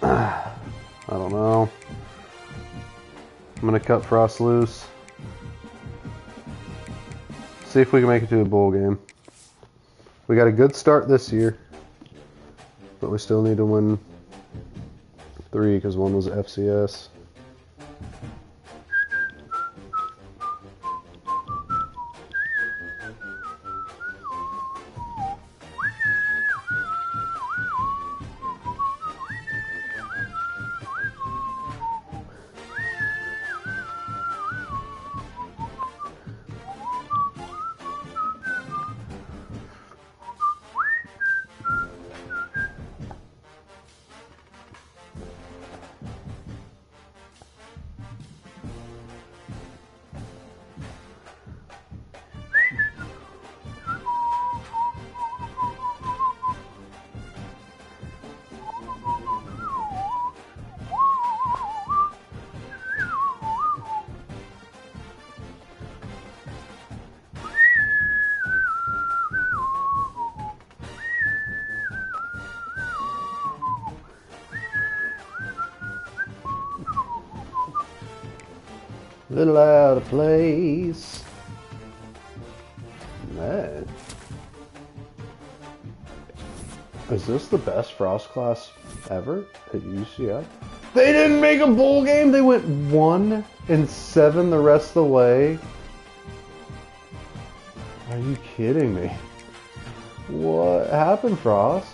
I don't know. I'm gonna cut Frost loose. See if we can make it to a bowl game. We got a good start this year, but we still need to win 3 because one was FCS. Little out of place. Man. Is this the best Frost class ever at UCI? They didn't make a bowl game. They went 1-7 the rest of the way. Are you kidding me? What happened, Frost?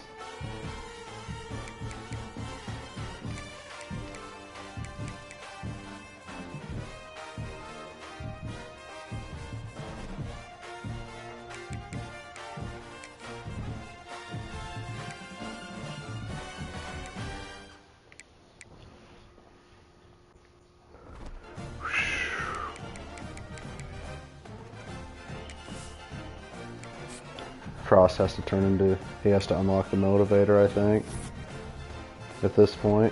Frost has to turn into, he has to unlock the motivator, I think, at this point.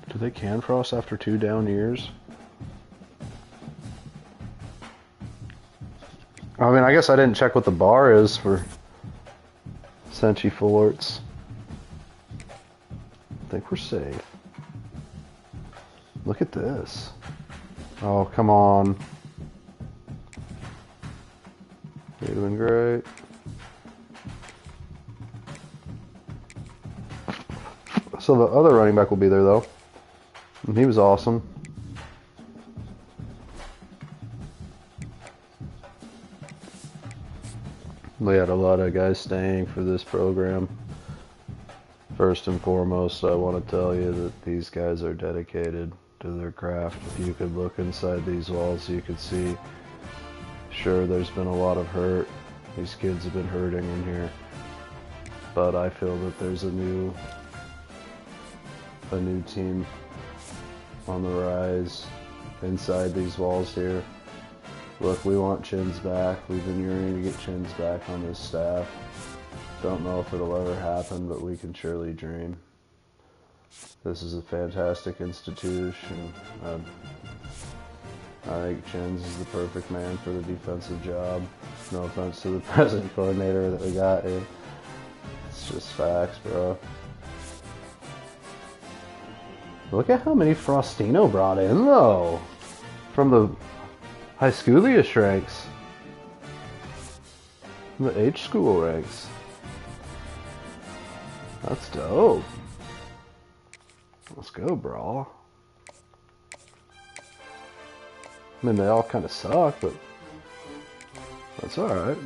Do they can Frost after 2 down years? I mean, I guess I didn't check what the bar is for Senchi full arts. I think we're safe. Look at this. Oh, come on. You're doing great. So the other running back will be there, though. And he was awesome. We had a lot of guys staying for this program. First and foremost, I want to tell you that these guys are dedicated to their craft. If you could look inside these walls, you could see, sure, there's been a lot of hurt. These kids have been hurting in here. But I feel that there's a new team on the rise inside these walls here. Look, we want Chins back. We've been yearning to get Chins back on this staff. Don't know if it'll ever happen, but we can surely dream. This is a fantastic institution. I think Chins is the perfect man for the defensive job. No offense to the present coordinator that we got here. It's just facts, bro. Look at how many Frostino brought in, though, from the high schoolish ranks, the H school ranks. That's dope. Let's go, bro. I mean, they all kind of suck, but that's alright.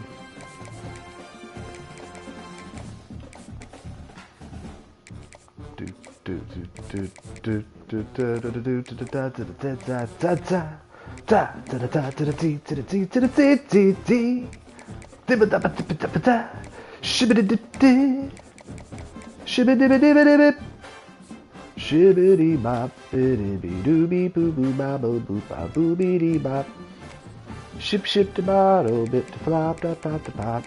Shibbity bop, biddy bee doo bee boo boo ba boo boo ba boo bee dee bop. Ship ship to bottle bit to flop da pop da pop.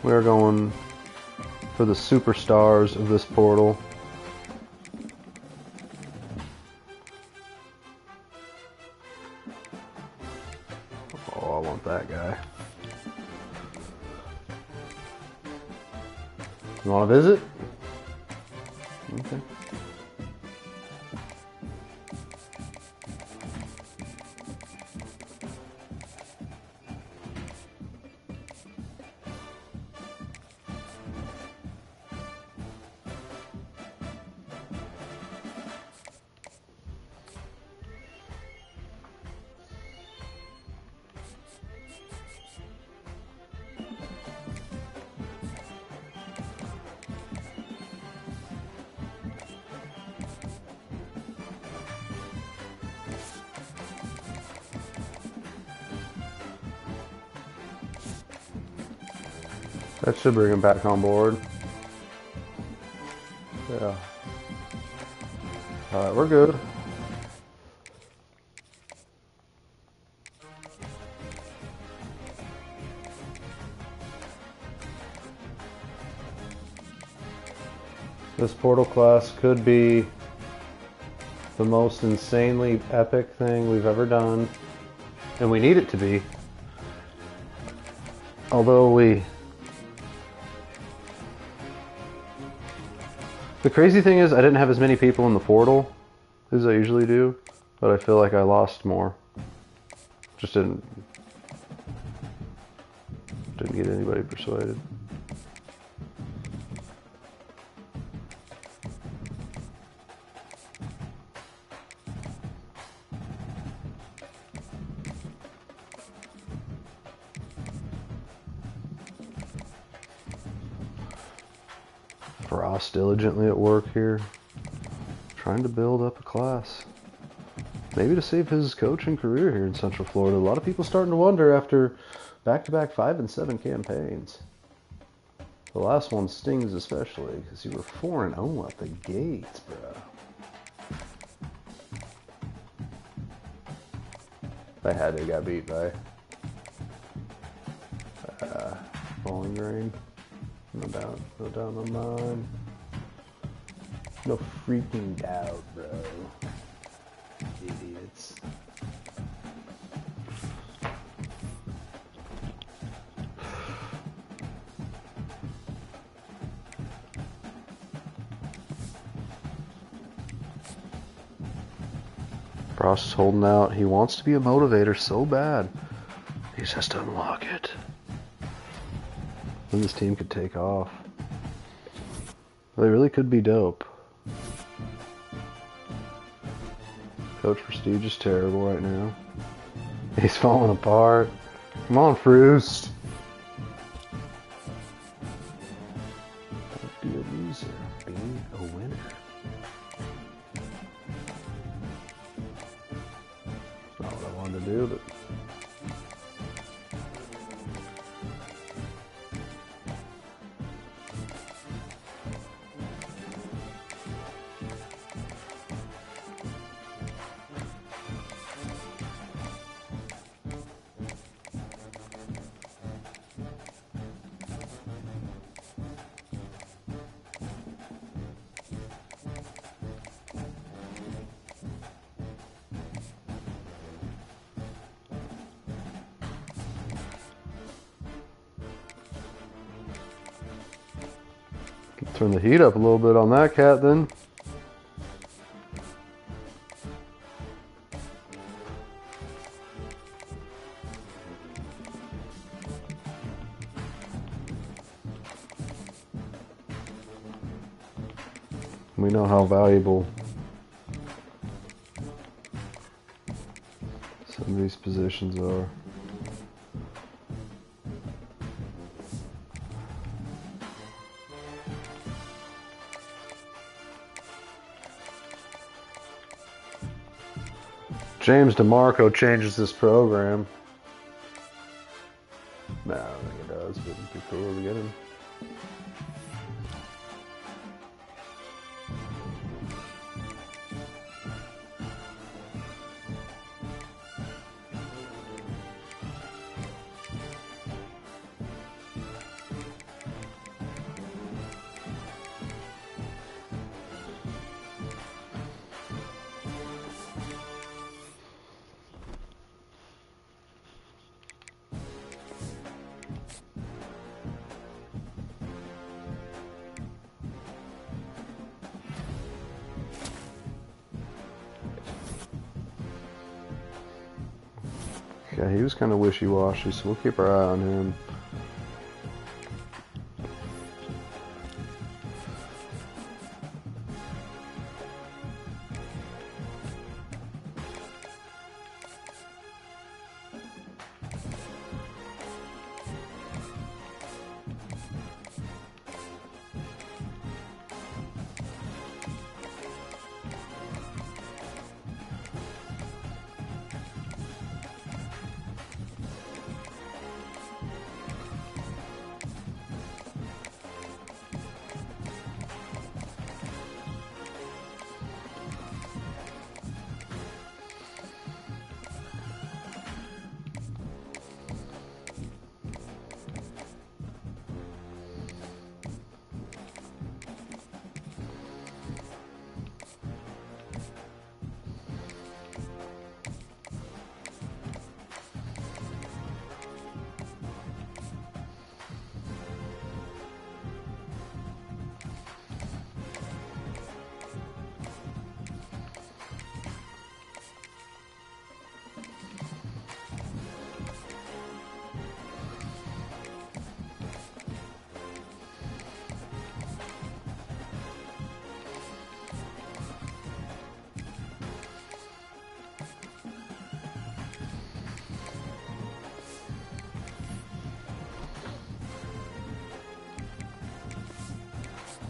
We are going for the superstars of this portal. Oh, I want that guy. You want to visit? Okay. That should bring him back on board. Yeah. Alright, we're good. This portal class could be the most insanely epic thing we've ever done. And we need it to be. Although the crazy thing is I didn't have as many people in the portal as I usually do, but I feel like I lost more. Just didn't get anybody persuaded. Frost diligently at work here, trying to build up a class. Maybe to save his coaching career here in Central Florida. A lot of people starting to wonder after back-to-back 5 and 7 campaigns. The last one stings especially because you were 4-0 out the gates, bro. I had to got beat by Bowling Green. No doubt on mine. No freaking doubt, bro. Idiots. Frost is holding out. He wants to be a motivator so bad. He just has to unlock it. Then this team could take off. They really could be dope. Coach Prestige is terrible right now. He's falling apart. Come on, Frost. Don't be a loser. Be a winner. It's not what I wanted to do, but... Turn the heat up a little bit on that cat then. We know how valuable some of these positions are. James DeMarco changes this program. Nah, I don't think it does, but it'd be cool to get him. Yeah, he was kind of wishy-washy, so we'll keep our eye on him.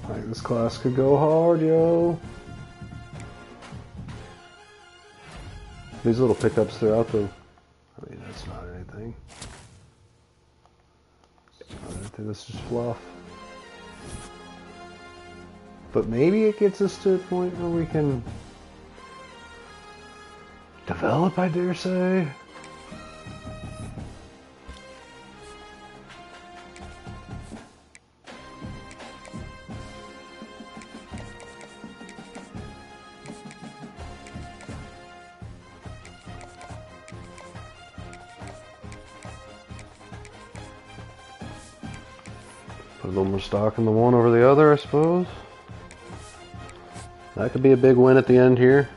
Like, this class could go hard, yo. These little pickups throughout the... I mean, that's not anything. It's not anything, this is fluff. But maybe it gets us to a point where we can... develop, I dare say. Put a little more stock in the one over the other, I suppose. That could be a big win at the end here.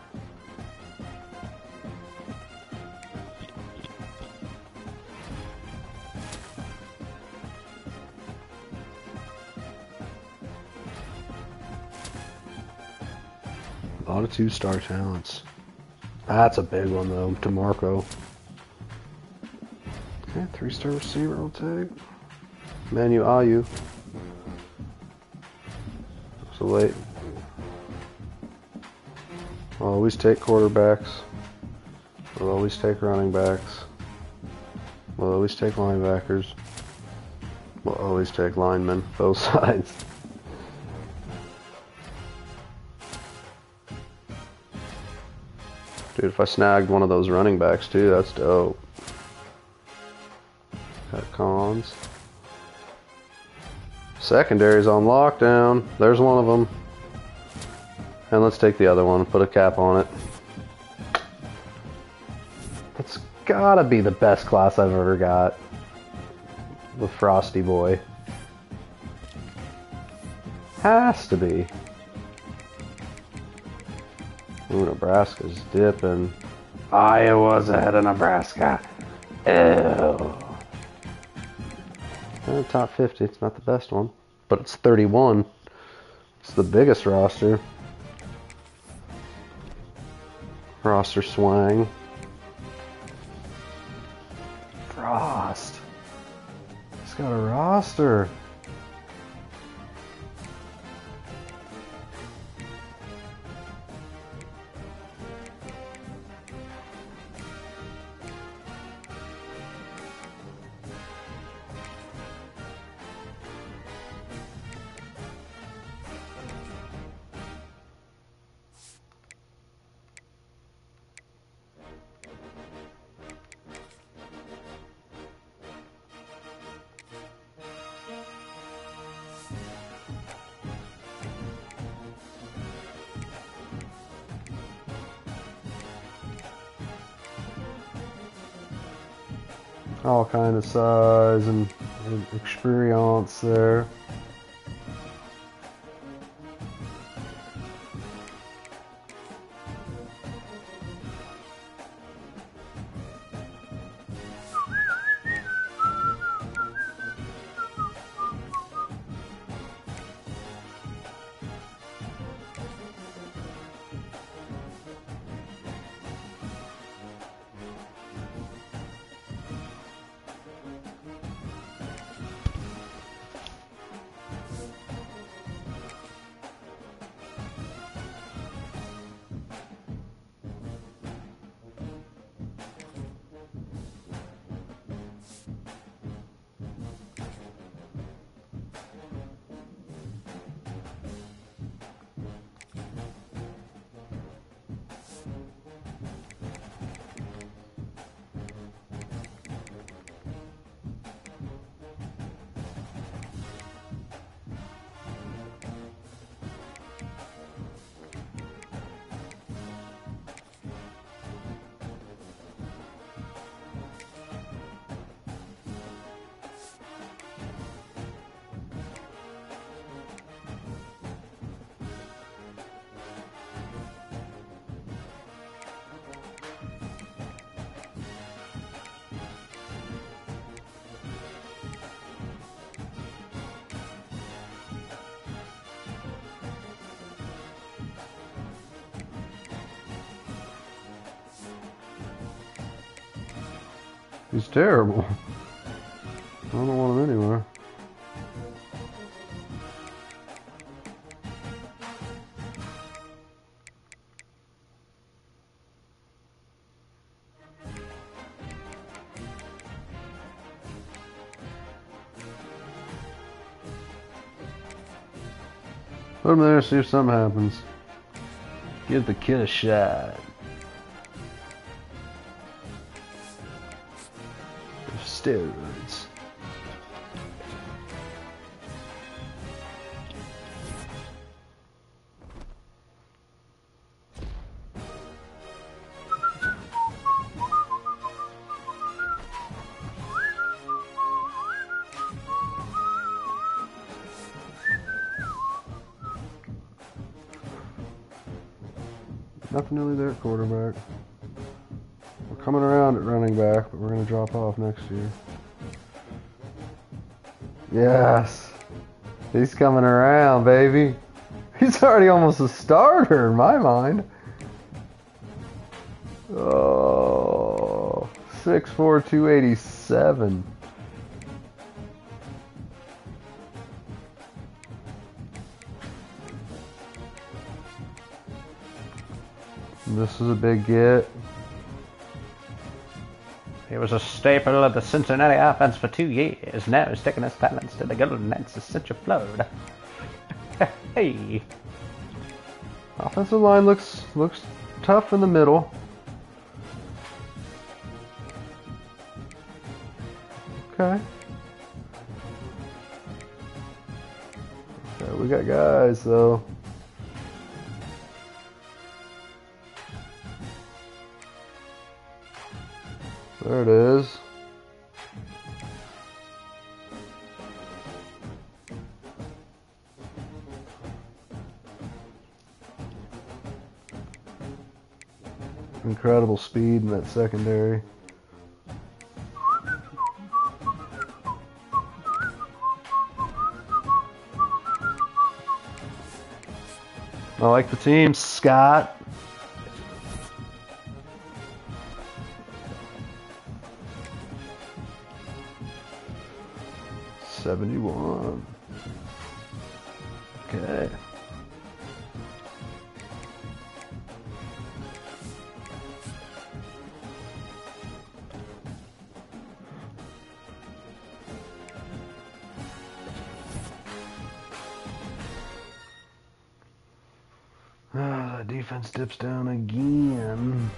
A lot of 2-star talents. That's a big one though, DeMarco. Okay, 3-star receiver I'll take. Manu Ayu. So late. I'll always take quarterbacks. We'll always take running backs. We'll always take linebackers. We'll always take linemen, both sides. Dude, if I snagged one of those running backs too, that's dope. Got cons. Secondary's on lockdown. There's one of them. And let's take the other one, put a cap on it. That's gotta be the best class I've ever got. The Frosty Boy. Has to be. Ooh, Nebraska's dipping. Iowa's ahead of Nebraska. Ew. Top 50, it's not the best one. But it's 31. It's the biggest roster. Roster swang. Frost. He's got a roster. All kind of size and experience there. He's terrible. I don't want him anywhere. Put him there, see if something happens. Give the kid a shot. Steroids. Nothing really there at quarterback. We're coming around at running back, but we're going to drop off next year. Yes. He's coming around, baby. He's already almost a starter in my mind. Oh, 6'4", 287. This is a big get. He was a staple of the Cincinnati offense for 2 years. Now he's taking his talents to the Golden Knights of Central Florida. Hey. Offensive line looks tough in the middle. Okay. Okay, we got guys though. There it is. Incredible speed in that secondary. I like the team, Scott. '71. Okay. Ah, the defense dips down again.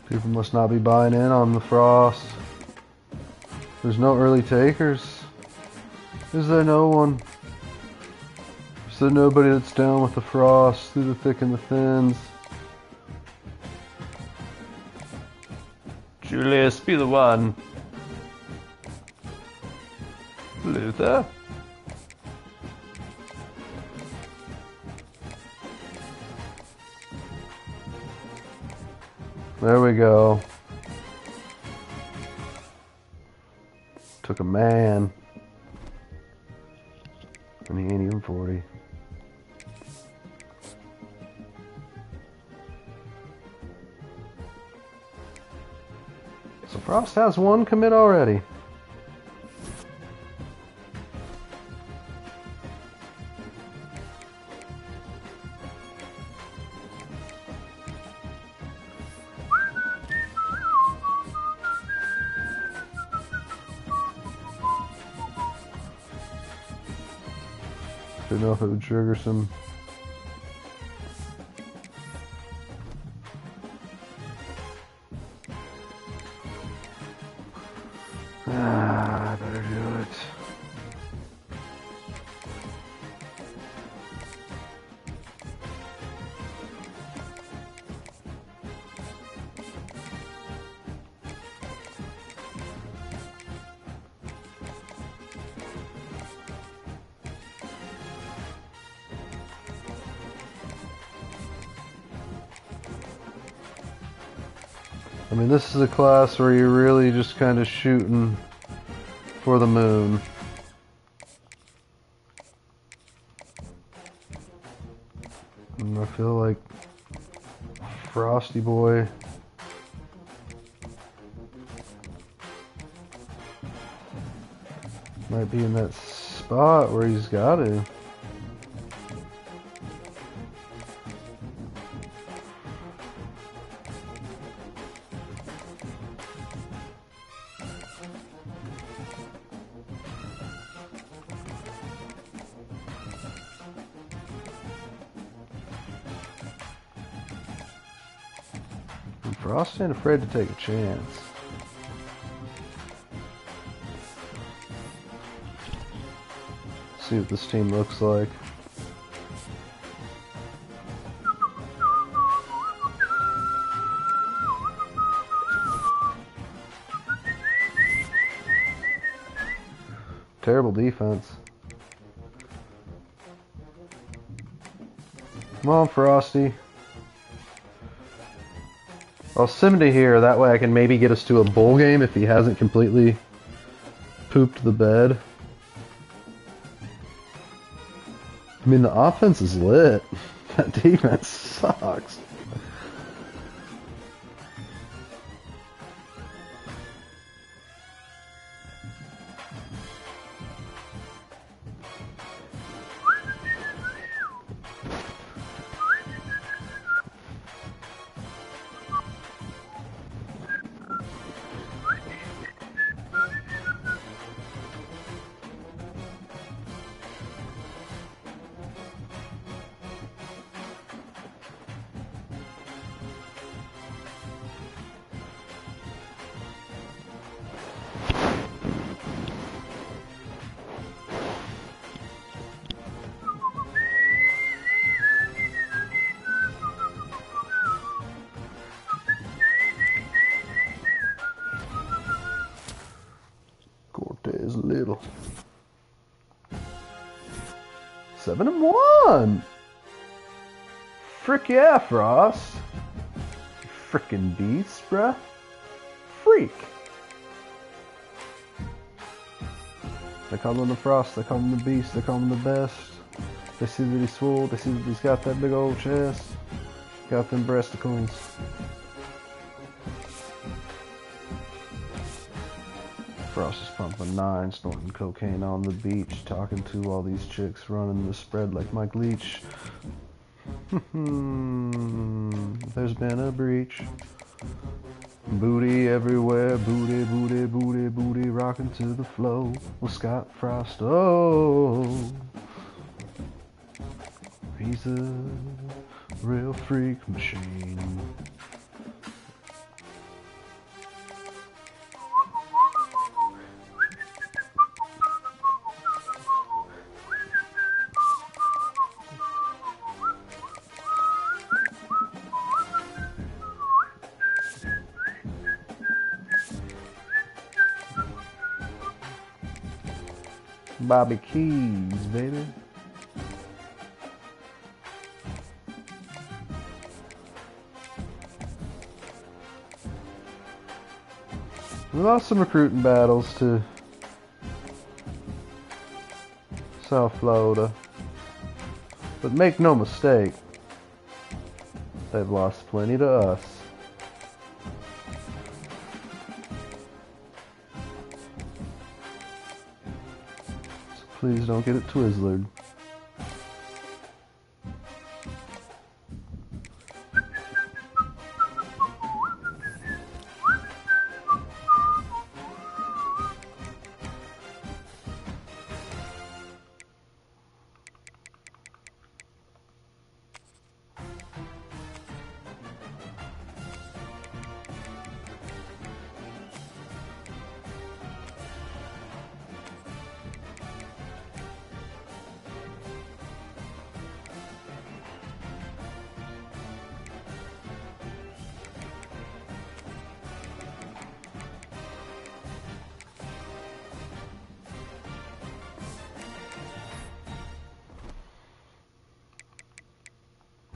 People must not be buying in on the Frost. There's no early takers. Is there no one? Is there nobody that's down with the Frost through the thick and the thins? Julius, be the one. Luther? There we go. Took a man. And he ain't even 40. So Frost has one commit already. Didn't know if it would trigger some. I better do it. I mean, this is a class where you're really just kind of shooting for the moon. And I feel like Frosty Boy might be in that spot where he's got to. Frost ain't afraid to take a chance. See what this team looks like. Terrible defense. Come on, Frosty. I'll send him to here, that way I can maybe get us to a bowl game if he hasn't completely pooped the bed. I mean, the offense is lit. That defense sucks. Cortez Little. 7-1. Frick yeah, Frost. You frickin' beast, bruh. Freak. They call him the Frost, they call him the Beast, they call him the best. They see that he's swole, they see that he's got that big old chest. Got them breasticles. Frost is pumping 9, snorting cocaine on the beach, talking to all these chicks, running the spread like Mike Leach. There's been a breach. Booty everywhere, booty, booty, booty, booty, rocking to the flow with Scott Frost. Oh, he's a real freak machine. Bobby Keys, baby. We lost some recruiting battles to South Florida, but make no mistake, they've lost plenty to us. Please don't get it Twizzlered.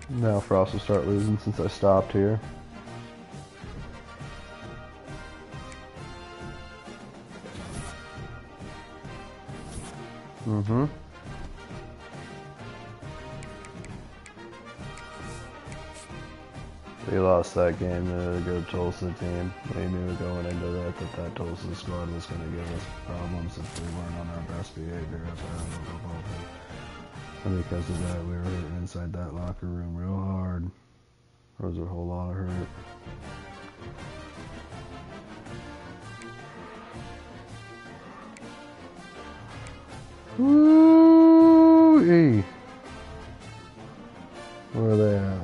Now Frost will start losing since I stopped here. Mm-hmm. We lost that game to a good Tulsa team. We knew going into that Tulsa squad was going to give us problems if we weren't on our best behavior at that football team. And because of that, we were hurting inside that locker room real hard. There was a whole lot of hurt. Woo-ee. Where are they at?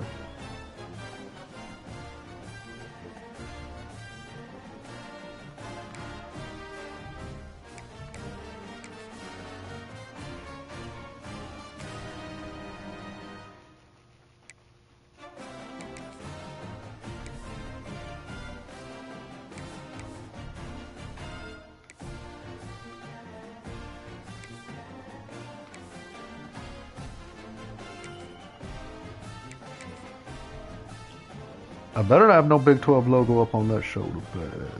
I better not have no Big 12 logo up on that shoulder pad.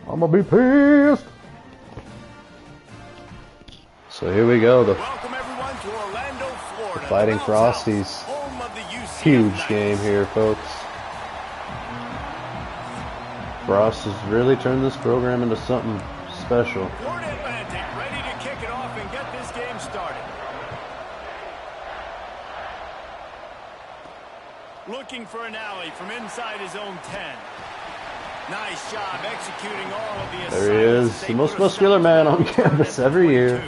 I'm gonna be pissed. So here we go, Welcome everyone to Orlando, Florida. Fighting Frosties. Home of the UCF Huge Knights. game here, folks. Frost has really turned this program into something special. Florida Atlantic ready to kick it off and get this game started. Looking for an alley from inside his own 10. Nice job executing all of the assignments. There he is, the most muscular man on campus every year.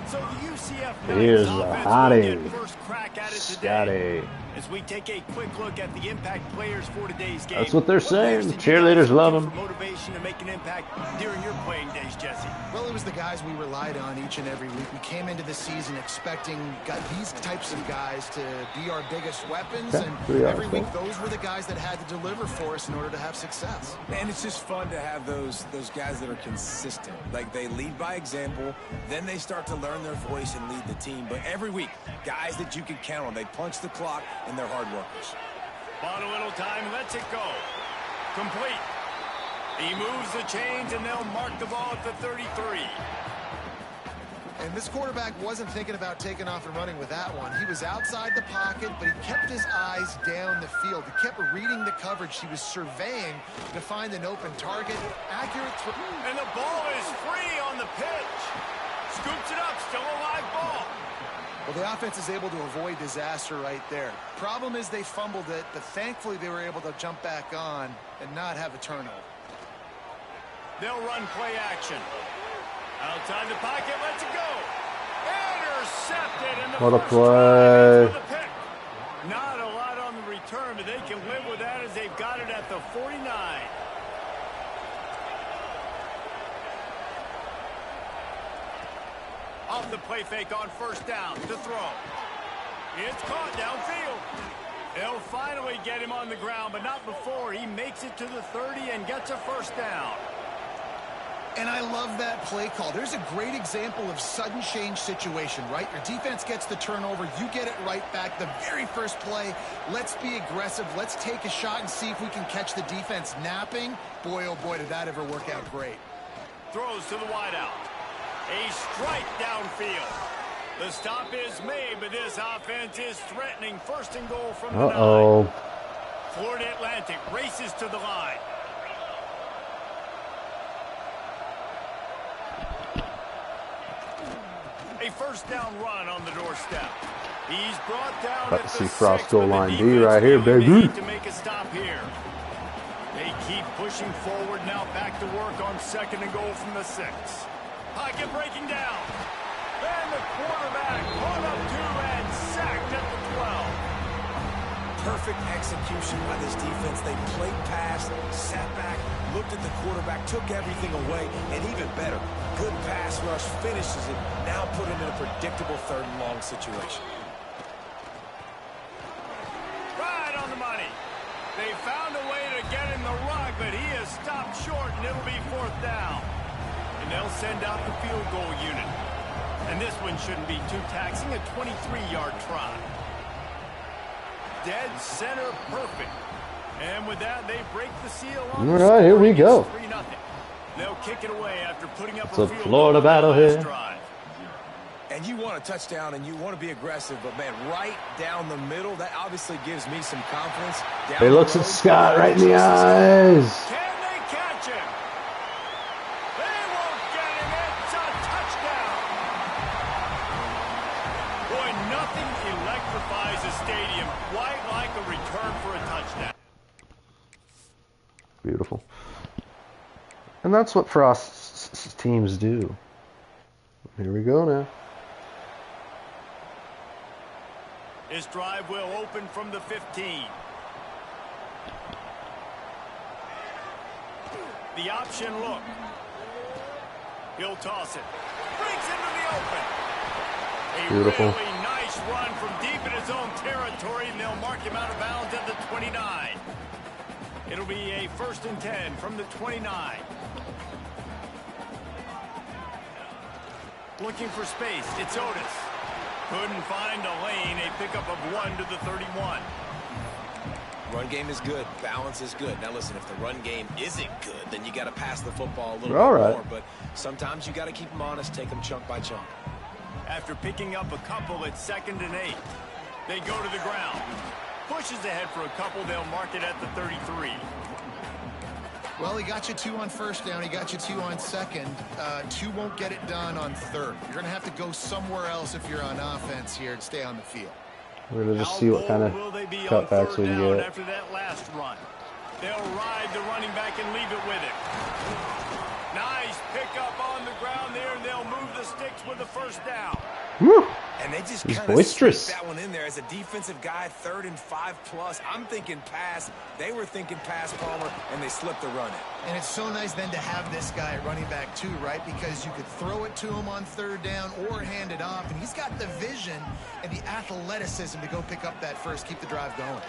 So the UCF He is Knights a offense hottie. will get first crack at it today. Scotty. As we take a quick look at the impact players for today's game. That's what they're saying. players did you Cheerleaders guys love look them. for motivation to make an impact during your playing days, Jesse? Well, it was the guys we relied on each and every week. We came into the season expecting these types of guys to be our biggest weapons, Okay, and pretty every awesome. week those were the guys that had to deliver for us in order to have success. And it's just fun to have those guys that are consistent. Like, they lead by example, then they start to learn their voice and lead the team. But every week, guys that you can count on. They punch the clock, and they're hard workers. Bought a little time, lets it go. Complete. He moves the chains, and they'll mark the ball at the 33. And this quarterback wasn't thinking about taking off and running with that one. He was outside the pocket, but he kept his eyes down the field. He kept reading the coverage. He was surveying to find an open target. Accurate throw. And the ball is free on the pitch. Scoops it up, still a live ball. Well, the offense is able to avoid disaster right there. Problem is they fumbled it, but thankfully they were able to jump back on and not have a turnover. They'll run play action. Outside the pocket, lets it go. Intercepted, and the What a first play. drive is for the pick. Not a lot on the return, but they can live with that as they've got it at the 49. Off the play fake on first down to throw. It's caught downfield. They'll finally get him on the ground, but not before he makes it to the 30 and gets a first down. And I love that play call. There's a great example of sudden change situation, right? Your defense gets the turnover. You get it right back. The very first play, let's be aggressive. Let's take a shot and see if we can catch the defense napping. Boy, oh boy, did that ever work out great. Throws to the wideout. A strike downfield. The stop is made, but this offense is threatening first and goal from the 9. Florida Atlantic races to the line. A first down run on the doorstep. He's brought down About at to the see Frost 6, goal but the line D defense right here, feeling the baby. need to make a stop here. They keep pushing forward now, back to work on second and goal from the 6. Pocket breaking down. And the quarterback hung up 2 and sacked at the 12. Perfect execution by this defense. They played pass, sat back, looked at the quarterback, took everything away, and even better, good pass rush, finishes it, now put him in a predictable third and long situation. Right on the money. They found a way to get him the rug, but he is stopped short, and it'll be 4th down. And they'll send out the field goal unit. And this one shouldn't be too taxing, a 23-yard try. dead center perfect. And with that, they break the seal on All right, here we go. 3-0. They'll kick it away after putting up It's a a field Florida goal on battle their last here. drive. And you want a touchdown and you want to be aggressive, but man, right down the middle, that obviously gives me some confidence. Down He the looks road, at Scott right in the eyes. Can they catch him? They won't get him. It's a touchdown. Boy, nothing electrifies a stadium quite like a return for a touchdown. Beautiful. And that's what Frost's teams do. Here we go now. This drive will open from the 15. The option look. He'll toss it. Breaks into the open. A Beautiful. really nice run from deep in his own territory, and they'll mark him out of bounds at the 29. It'll be a 1st and 10 from the 29. Looking for space. It's Otis. Couldn't find a lane. A pickup of 1 to the 31. Run game is good. Balance is good. Now listen, if the run game isn't good, then you got to pass the football a little All bit right. more. But sometimes you got to keep them honest, take them chunk by chunk. After picking up a couple at 2nd and 8, they go to the ground. Pushes ahead for a couple. They'll mark it at the 33. Well, he got you 2 on 1st down. He got you 2 on 2nd. 2 won't get it done on 3rd. You're going to have to go somewhere else if you're on offense here and stay on the field. We're going to just How see what kind of bold will they be on cutbacks 3rd we can down get. after that last run? They'll ride the running back and leave it with him. Nice pickup on the ground there, and they'll move the sticks with the 1st down. Woo! And they just He's kind of boisterous. sneak that one in there as a defensive guy, 3rd and 5+. I'm thinking pass. They were thinking pass, Palmer, and they slipped the run in. And it's so nice then to have this guy at running back too, right? Because you could throw it to him on 3rd down or hand it off. And he's got the vision and the athleticism to go pick up that 1st, keep the drive going.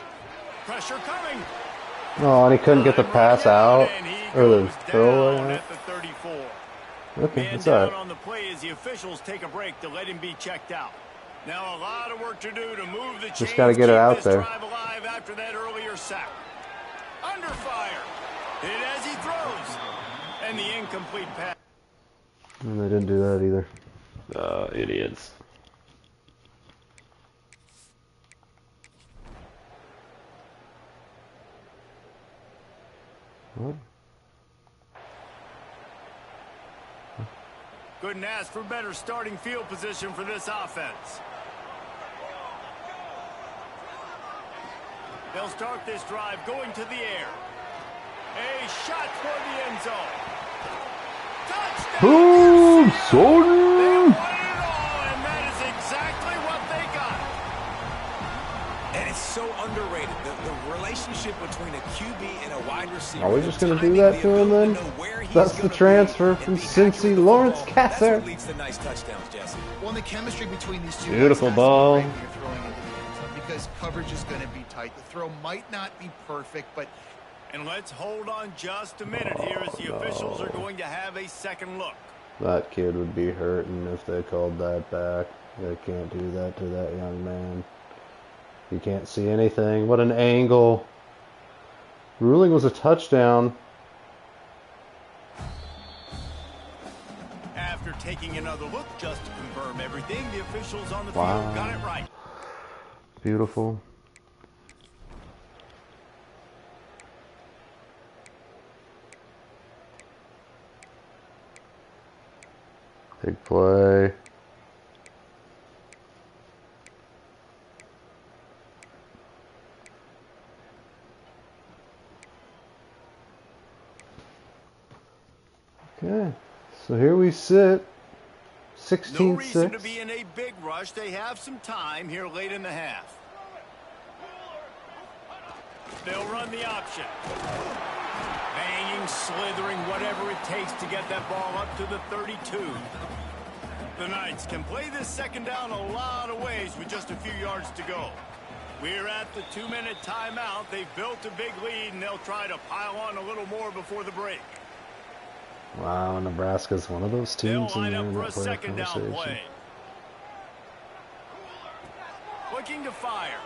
Pressure coming. Oh, and he couldn't get the pass out And he or the goes throwaway down out. at the 34. Okay, Man that's down all right. on the play as the officials take a break to let him be checked out. Now a lot of work to do to move the chains. gotta get it keep out this there. drive alive after that earlier sack. Under fire. Hit as he throws. And the incomplete pass. And they didn't do that either. Idiots. What? Couldn't ask for better starting field position for this offense. They'll start this drive going to the air. A shot toward the end zone. Touchdown! Boom! They Son! won it all, and that is exactly what they got. And it's so underrated. The relationship between a QB and a wide receiver. Are we just the gonna do timing, that the to him ability then? to know where he's That's the gonna be transfer and from be accurate with Cincy, the Lawrence football. Kasser. That's what leads to nice touchdowns, Jesse. Well, and the chemistry between these two Beautiful guys has ball. to be great when you're throwing into the end zone because coverage is going to be tight. The throw might not be perfect, but And let's hold on just a minute here as the officials are going to have a second look. That kid would be hurting if they called that back. They can't do that to that young man. You can't see anything. What an angle. Ruling was a touchdown. After taking another look just to confirm everything, the officials on the Wow. field got it right. Beautiful. Big play. Okay, so here we sit. No reason to 16-6. be in a big rush. They have some time here late in the half. They'll run the option. Banging, slithering, whatever it takes to get that ball up to the 32. The Knights can play this second down a lot of ways with just a few yards to go. We're at the 2-minute timeout. They've built a big lead, and they'll try to pile on a little more before the break. Wow, Nebraska's one of those They'll teams in line there up in for that a playoff second down conversation. play. Looking to fire.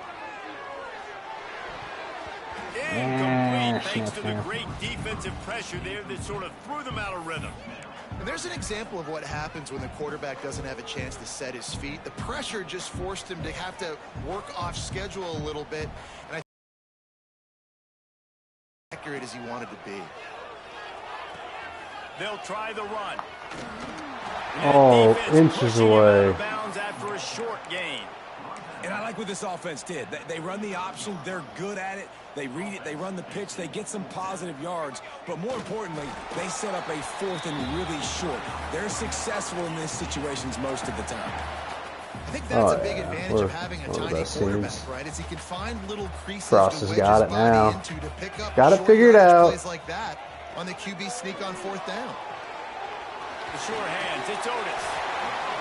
Incomplete thanks to the great defensive pressure there that sort of threw them out of rhythm. And there's an example of what happens when the quarterback doesn't have a chance to set his feet. The pressure just forced him to have to work off schedule a little bit. And I think accurate as he wanted to be. They'll try the run. Oh, inches away. Bounds after a short gain. And I like what this offense did. They run the option. They're good at it. They read it. They run the pitch. They get some positive yards. But more importantly, they set up a fourth and really short. They're successful in these situations most of the time. I think that's a big advantage of having a tiny quarterback, right? As he can find little creases Frost to has wedge got his it body now. into to pick up Got it short figured yardage out. plays like that on the QB sneak on fourth down. The sure hands, it's Otis.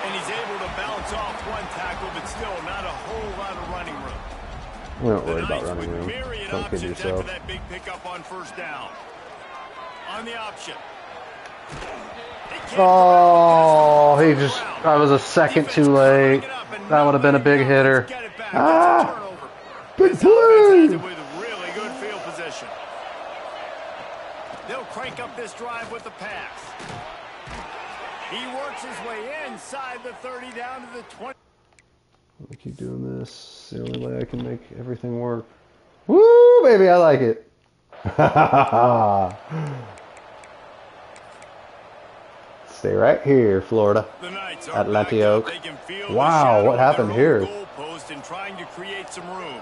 And he's able to bounce off one tackle, but still not a whole lot of running room. We don't worry The about Knights running with room. myriad Don't kid options after yourself. that big pickup on first down. On the option. Oh, he just, I was a second too late. That would have been a big hitter. Ah, big play. With really good field position. They'll crank up this drive with the pass. He works his way inside the 30 down to the 20. I keep doing this. It's the only way I can make everything work. Woo, baby, I like it. Stay right here, Florida. The Knights are Atlanta back Oak. up. They can feel the Wow, shadow what of happened their own here? goalpost and trying to create some room.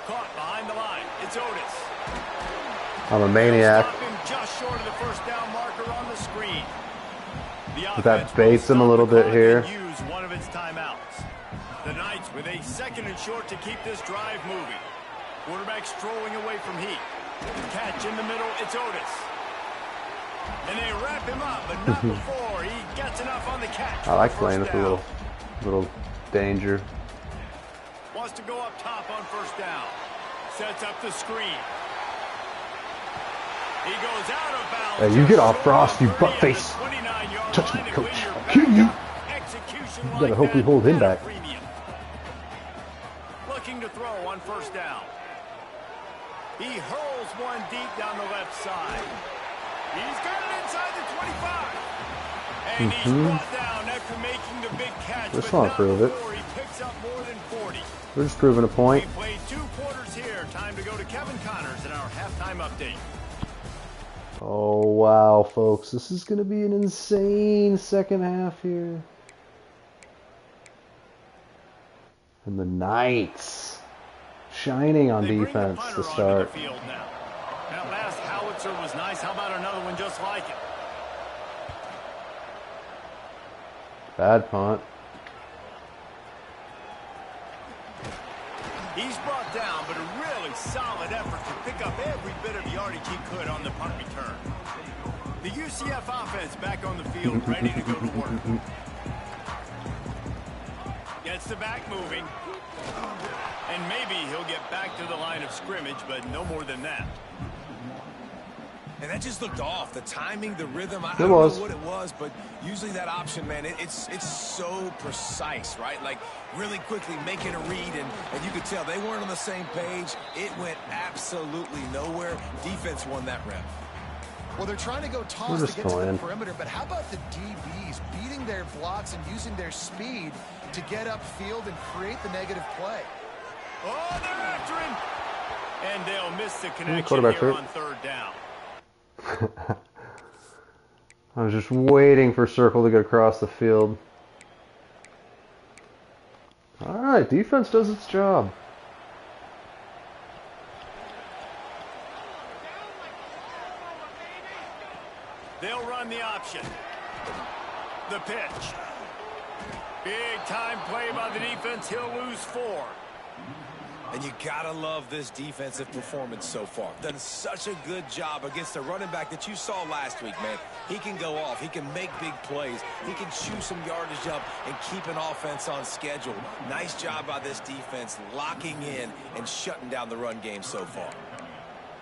Caught behind the line. It's Otis. I'm a maniac. Stop him just short of the first down marker on the screen. The That offense baits him a will little stop the bit clock here. and use one of its timeouts. The Knights with a second and short to keep this drive moving. Quarterback strolling away from heat. Catch in the middle. It's Otis. And they wrap him up, but not before he gets enough on the catch. I like for playing with first a down. little danger. Wants to go up top on first down. Sets up the screen. He goes out of bounds. Hey, you get off, Frost, you butt face. Touch me, coach. I'll kill you. You gotta hope we hold him back. Looking to throw on first down. He hurls one deep down the left side. He's got it inside the 25. And he's brought down after making the big catch. Let's but not prove it. before he picks up more than 40. We're just proving a point. We played 2 quarters here. Time to go to Kevin Connors in our halftime update. Oh, wow, folks. This is going to be an insane second half here. And the Knights shining on They bring the defense punter to onto start. the field now. That last howitzer was nice. How about another one just like it? Bad punt. He's brought down, but a really solid effort to pick up every bit of yardage he could on the punt return. The UCF offense back on the field, ready to go to work. Gets the back moving. And maybe he'll get back to the line of scrimmage, but no more than that. And that just looked off. The timing, the rhythm, I It don't know was. what it was, but usually that option, man, it's so precise, right? Like really quickly making a read, and you could tell they weren't on the same page. It went absolutely nowhere. Defense won that rep. Well, they're trying to go We're toss just to get to the playing. perimeter, but how about the DBs beating their blocks and using their speed to get upfield and create the negative play? Oh, they're after him. And they'll miss the connection quarterback here hurt. on third down. I was just waiting for Circle to get across the field. Alright, defense does its job. They'll run the option. The pitch. Big time play by the defense. He'll lose 4. And you gotta love this defensive performance so far. Done such a good job against a running back that you saw last week, man. He can go off. He can make big plays. He can chew some yardage up and keep an offense on schedule. Nice job by this defense locking in and shutting down the run game so far.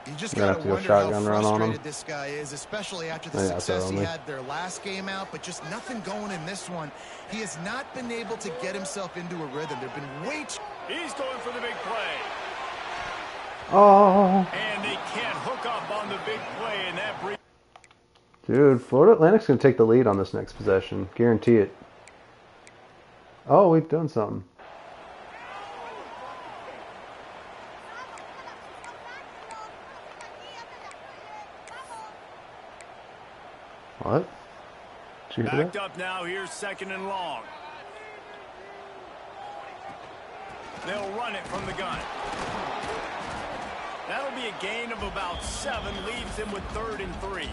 You just You're got gonna to have to go wonder how shotgun run on him. frustrated this guy is, especially after the Yeah, success he totally. had their last game out, but just nothing going in this one. He has not been able to get himself into a rhythm. There have been way too... He's going for the big play. Oh. And they can't hook up on the big play, and that brings... Dude, Florida Atlantic's going to take the lead on this next possession. Guarantee it. Oh, we've done something. What? Did you hear Backed that? up now, here's 2nd and long. They'll run it from the gun. That'll be a gain of about 7, leaves him with 3rd and 3.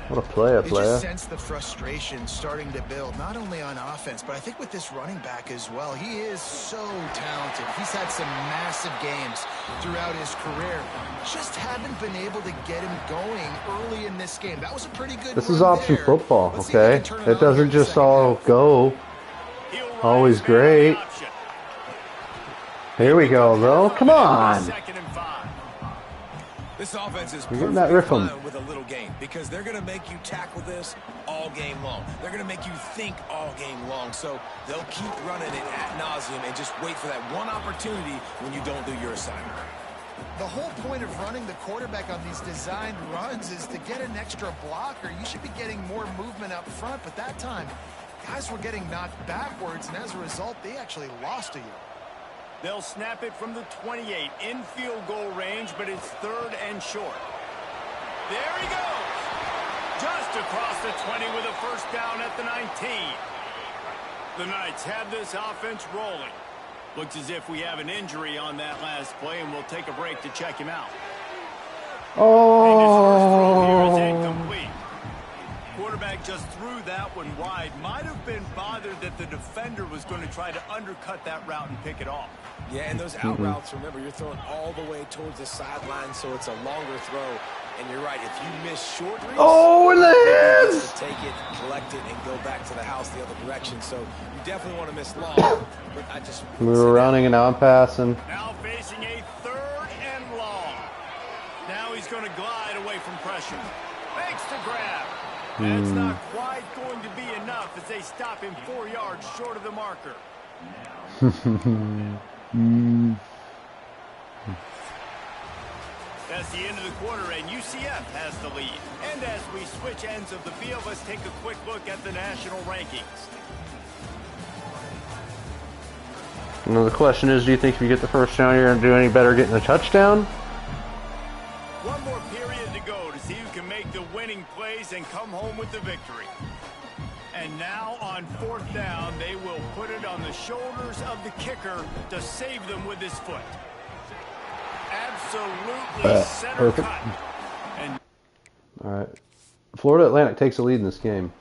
What a play, You just sense the frustration starting to build, not only on offense, but I think with this running back as well. He is so talented. He's had some massive games throughout his career. Just haven't been able to get him going early in this game. That was a pretty good This run is option there. football, Let's see if okay? they can turn It on doesn't in the just second all half. go. He'll rise Always man on the great. option. Here we go, though. Come on. 2nd and 5. This offense is You're getting that perfectly rhythm. fine with a little game because they're going to make you tackle this all game long. They're going to make you think all game long. So they'll keep running it ad nauseum and just wait for that one opportunity when you don't do your assignment. The whole point of running the quarterback on these designed runs is to get an extra blocker. You should be getting more movement up front, but that time, guys were getting knocked backwards, and as a result, they actually lost a yard. They'll snap it from the 28 in field goal range, but it's 3rd and short. There he goes. Just across the 20 with a first down at the 19. The Knights have this offense rolling. Looks as if we have an injury on that last play, and we'll take a break to check him out. And his first throw here is incomplete. Quarterback just threw that one wide. Might have been bothered that the defender was going to try to undercut that route and pick it off. Yeah, and those out routes, remember, you're throwing all the way towards the sideline, so it's a longer throw. And you're right, if you miss short reads, Oh, in the hands! take it, collect it, and go back to the house the other direction. So you definitely want to miss long. But I just We were running and now I'm passing. Now facing a 3rd and long. Now he's going to glide away from pressure. Makes the grab. That's not quite going to be enough as they stop him 4 yards short of the marker. That's the end of the quarter, and UCF has the lead. And as we switch ends of the field, let's take a quick look at the national rankings. You know, the question is, do you think if you get the first down, you're going to do any better getting a touchdown? One more period to go to see who can make the winning plays and come home with the victory. And now on 4th down, they will put it on the shoulders of the kicker to save them with his foot. Absolutely center perfect. cut. And All right. Florida Atlantic takes the lead in this game.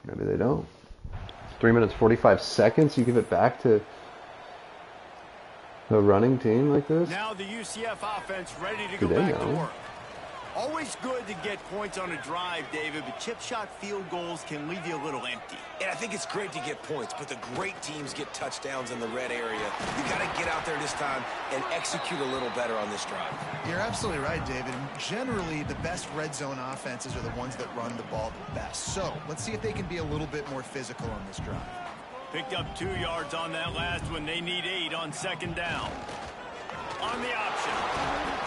Maybe they don't. 3 minutes 45 seconds. You give it back to a running team like this? now the UCF offense ready to Do go they back to know? work. Always good to get points on a drive, David, but chip shot field goals can leave you a little empty. And I think it's great to get points, but the great teams get touchdowns in the red area. You got to get out there this time and execute a little better on this drive. You're absolutely right, David. Generally, the best red zone offenses are the ones that run the ball the best. So let's see if they can be a little bit more physical on this drive. Picked up 2 yards on that last one. They need 8 on 2nd down. On the option.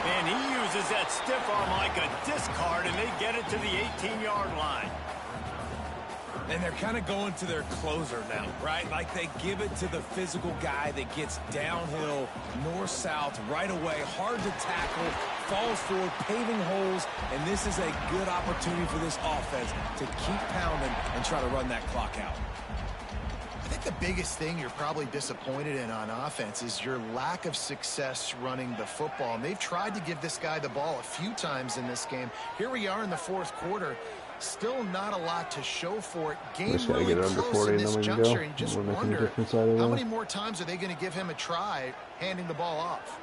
And he uses that stiff arm like a discard, and they get it to the 18-yard line. And they're kind of going to their closer now, right? Like they give it to the physical guy that gets downhill, north-south, right away, hard to tackle, falls forward, paving holes, and this is a good opportunity for this offense to keep pounding and try to run that clock out. I think the biggest thing you're probably disappointed in on offense is your lack of success running the football. And they've tried to give this guy the ball a few times in this game. Here we are in the 4th quarter. Still not a lot to show for it. Game Just gotta really get it under close 40 in and this then we can juncture. go. And you just We're making a wonder difference out of how that. many more times are they going to give him a try handing the ball off?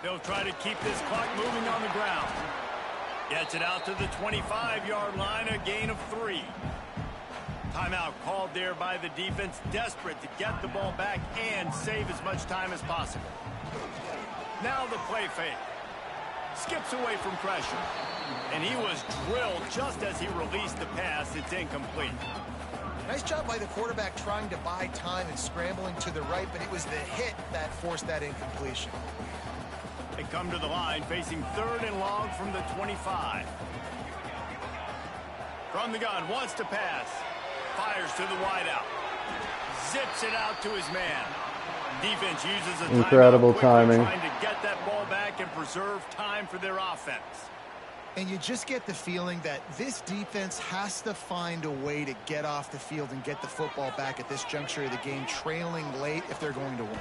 They'll try to keep this clock moving on the ground. Gets it out to the 25-yard line, a gain of 3. Timeout called there by the defense, desperate to get the ball back and save as much time as possible. Now the play fake. Skips away from pressure. And he was drilled just as he released the pass. It's incomplete. Nice job by the quarterback trying to buy time and scrambling to the right, but it was the hit that forced that incompletion. They come to the line facing 3rd and long from the 25. From the gun, wants to pass. Fires to the wideout. Zips it out to his man. Defense uses a incredible timing. Trying to get that ball back and preserve time for their offense. And you just get the feeling that this defense has to find a way to get off the field and get the football back at this juncture of the game, trailing late if they're going to win.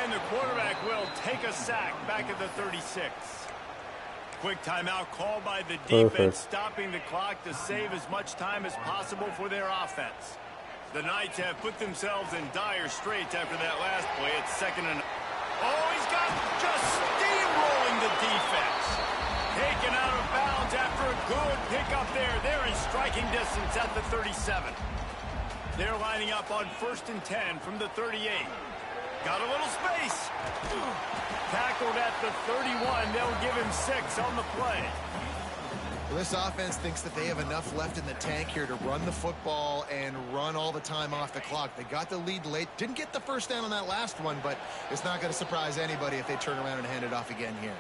And the quarterback will take a sack back at the 36. Quick timeout called by the defense, stopping the clock to save as much time as possible for their offense. The Knights have put themselves in dire straits after that last play. It's 2nd and... Oh, he's got just steamrolling the defense. Taken out of bounds after a good pickup there. They're in striking distance at the 37. They're lining up on 1st and 10 from the 38. Got a little space. Tackled at the 31. They'll give him 6 on the play. Well, this offense thinks that they have enough left in the tank here to run the football and run all the time off the clock. They got the lead late. Didn't get the first down on that last one, but it's not going to surprise anybody if they turn around and hand it off again here.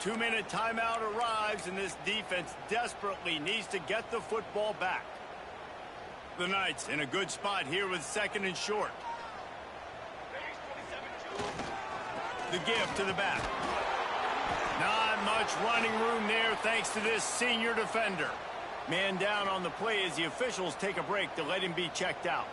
2-minute timeout arrives, and this defense desperately needs to get the football back. The Knights in a good spot here with 2nd and short. The give to the back. Not much running room there thanks to this senior defender. Man down on the play as the officials take a break to let him be checked out.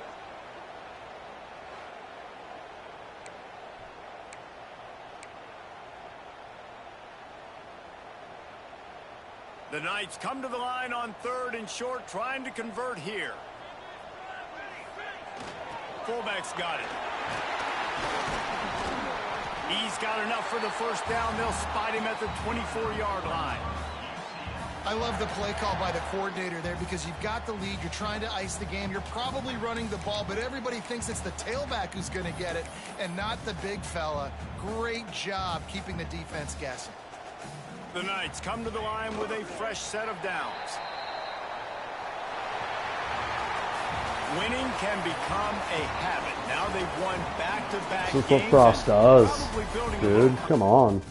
The Knights come to the line on 3rd and short, trying to convert here. Fullback's got it. He's got enough for the first down. They'll spot him at the 24-yard line. I love the play call by the coordinator there because you've got the lead. You're trying to ice the game. You're probably running the ball, but everybody thinks it's the tailback who's going to get it and not the big fella. Great job keeping the defense guessing. The Knights come to the line with a fresh set of downs. Winning can become a habit. Now they've won back-to-back games. That's what Frost does, dude. Come on.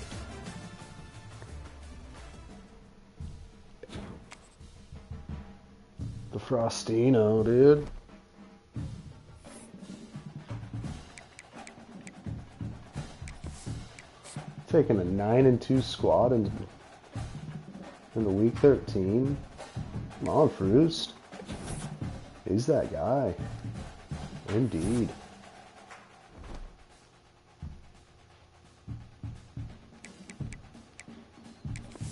The Frostino, dude. Taking a 9-2 squad in the week 13. Come on, Frost. He's that guy. Indeed.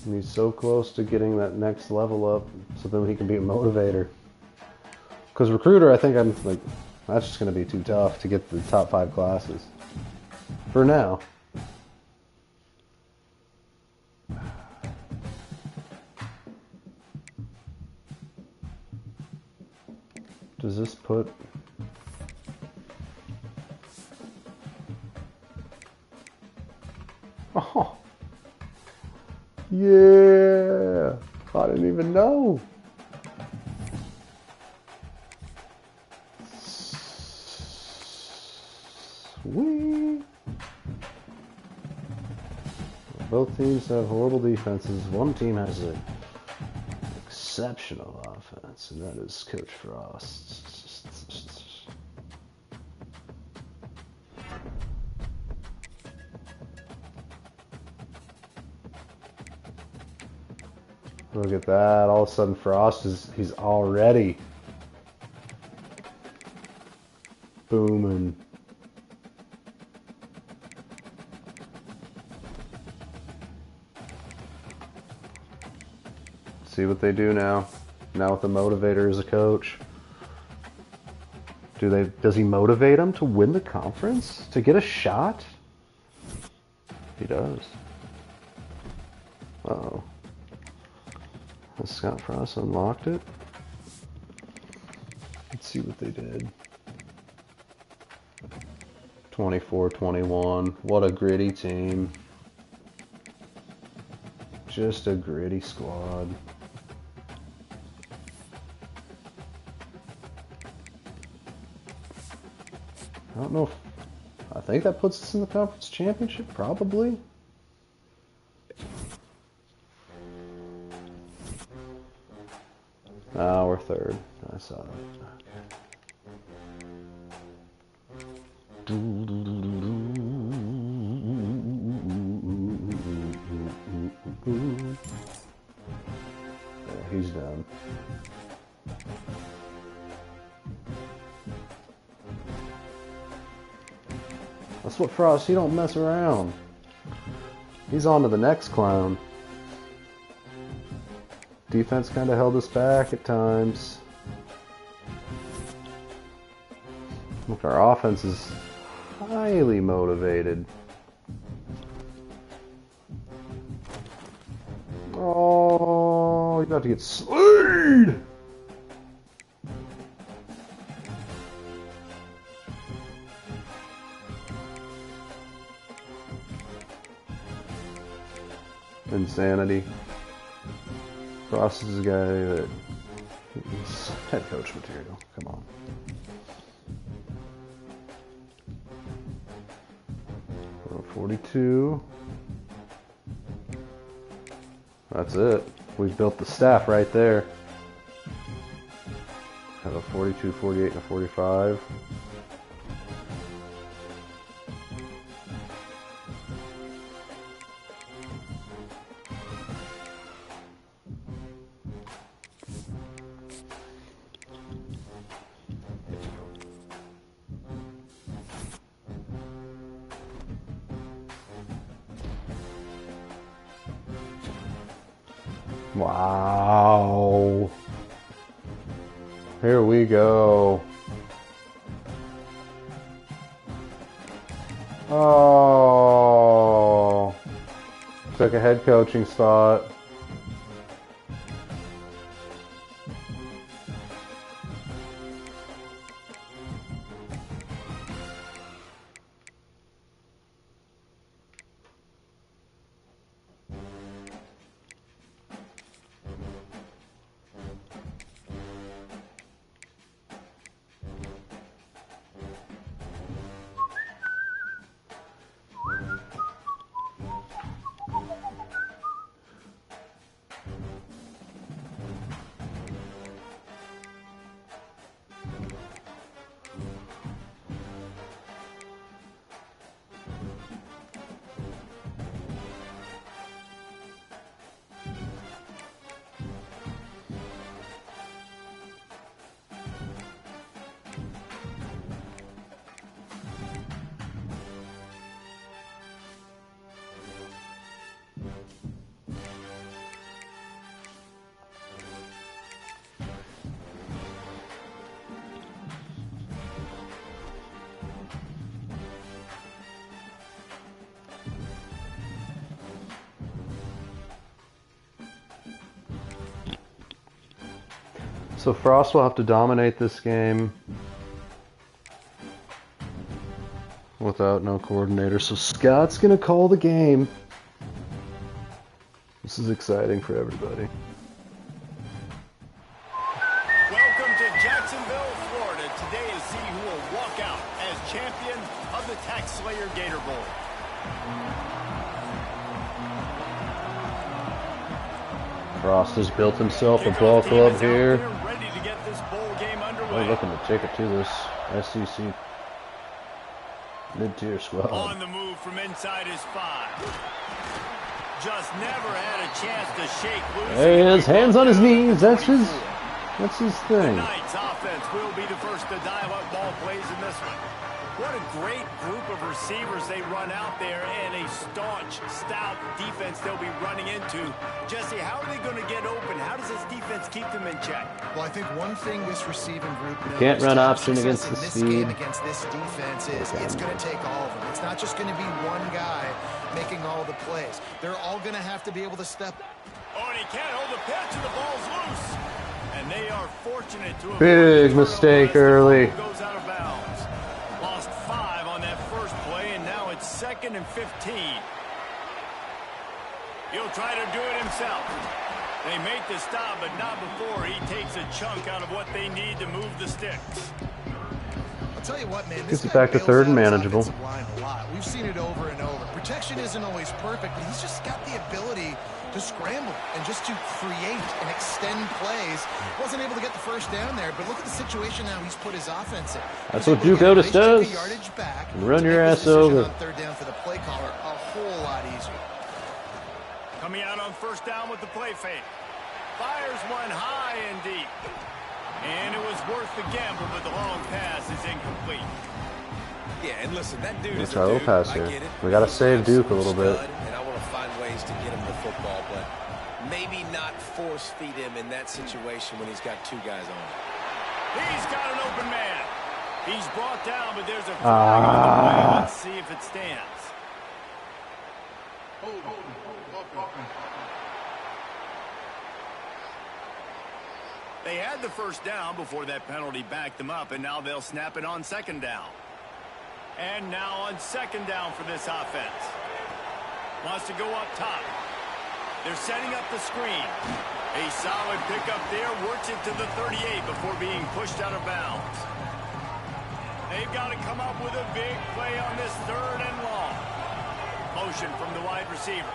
And he's so close to getting that next level up so then he can be a motivator. Because recruiter, I think I'm like, that's just going to be too tough to get the top 5 classes. For now. Does this put... Oh! Yeah! I didn't even know! Sweet! Both teams have horrible defenses. One team has an exceptional offense, and that is Coach Frost. Look at that. All of a sudden Frost he's already booming. See what they do now. Now with the motivator as a coach. Does he motivate them to win the conference? To get a shot? He does. Uh-oh. Has Scott Frost unlocked it? Let's see what they did. 24-21. What a gritty team. Just a gritty squad. don't know if, I think that puts us in the conference championship, probably. Ah, we're third. I saw that. Yeah, he's done. That's what Frost, he don't mess around. He's on to the next clown. Defense kind of held us back at times. Look, our offense is highly motivated. Oh, you're about to get slayed! Insanity. Frost is a guy that he's head coach material. Come on. We're 42. That's it. We've built the staff right there. Have a 42, 48, and a 45. Wow. Here we go. Oh. Took a head coaching spot. So Frost will have to dominate this game without no coordinator. So Scott's going to call the game. This is exciting for everybody. Welcome to Jacksonville, Florida. Today to see who will walk out as champion of the Tax Slayer Gator Bowl. Frost has built himself a ball club here. Ready to get this bowl game underway. We're looking to take it to this SEC mid-tier squad. On the move from inside his 5. Just never had a chance to shake loose. There he is, hands on his knees. That's his thing. The Knights offense will be the first to dial up ball plays in this one. What a great group of receivers they run out there, and a staunch, stout defense they'll be running into. Jesse, how are they going to get open? How does this defense keep them in check? Well, I think one thing this receiving group knows Can't run to have option success against the in this speed. game against this defense is it's going to take all of them. It's not just going to be one guy making all the plays. They're all going to have to be able to step. Oh, and he can't hold the pitch, and the ball's loose. And they are fortunate to have Big mistake early. goes out of bounds. Lost 5 on that first play, and now it's 2nd and 15. He'll try to do it himself. They make the stop, but not before he takes a chunk out of what they need to move the sticks. I'll tell you what, man, Gets this it guy back to bails third and out his manageable. offensive line a lot. We've seen it over and over. Protection isn't always perfect, but he's just got the ability to scramble and just to create and extend plays. Wasn't able to get the first down there, but look at the situation now he's put his offense in. That's what Duke Otis does. Run your ass over. On third down for the play caller, a whole lot easier. Coming out on first down with the play fake. Fires one high and deep. And it was worth the gamble, but the long pass is incomplete. Yeah, and listen, that dude is Let's try a little pass I here. get it. We got to save Duke a little bit. And I want to find ways to get him the football, but maybe not force feed him in that situation when he's got two guys on him. He's got an open man. He's brought down, but there's a flag on the play. Let's see if it stands. They had the first down before that penalty backed them up, and now they'll snap it on second down. And now on second down for this offense. Wants to go up top. They're setting up the screen. A solid pickup there, works it to the 38 before being pushed out of bounds. They've got to come up with a big play on this third and long. Motion from the wide receiver.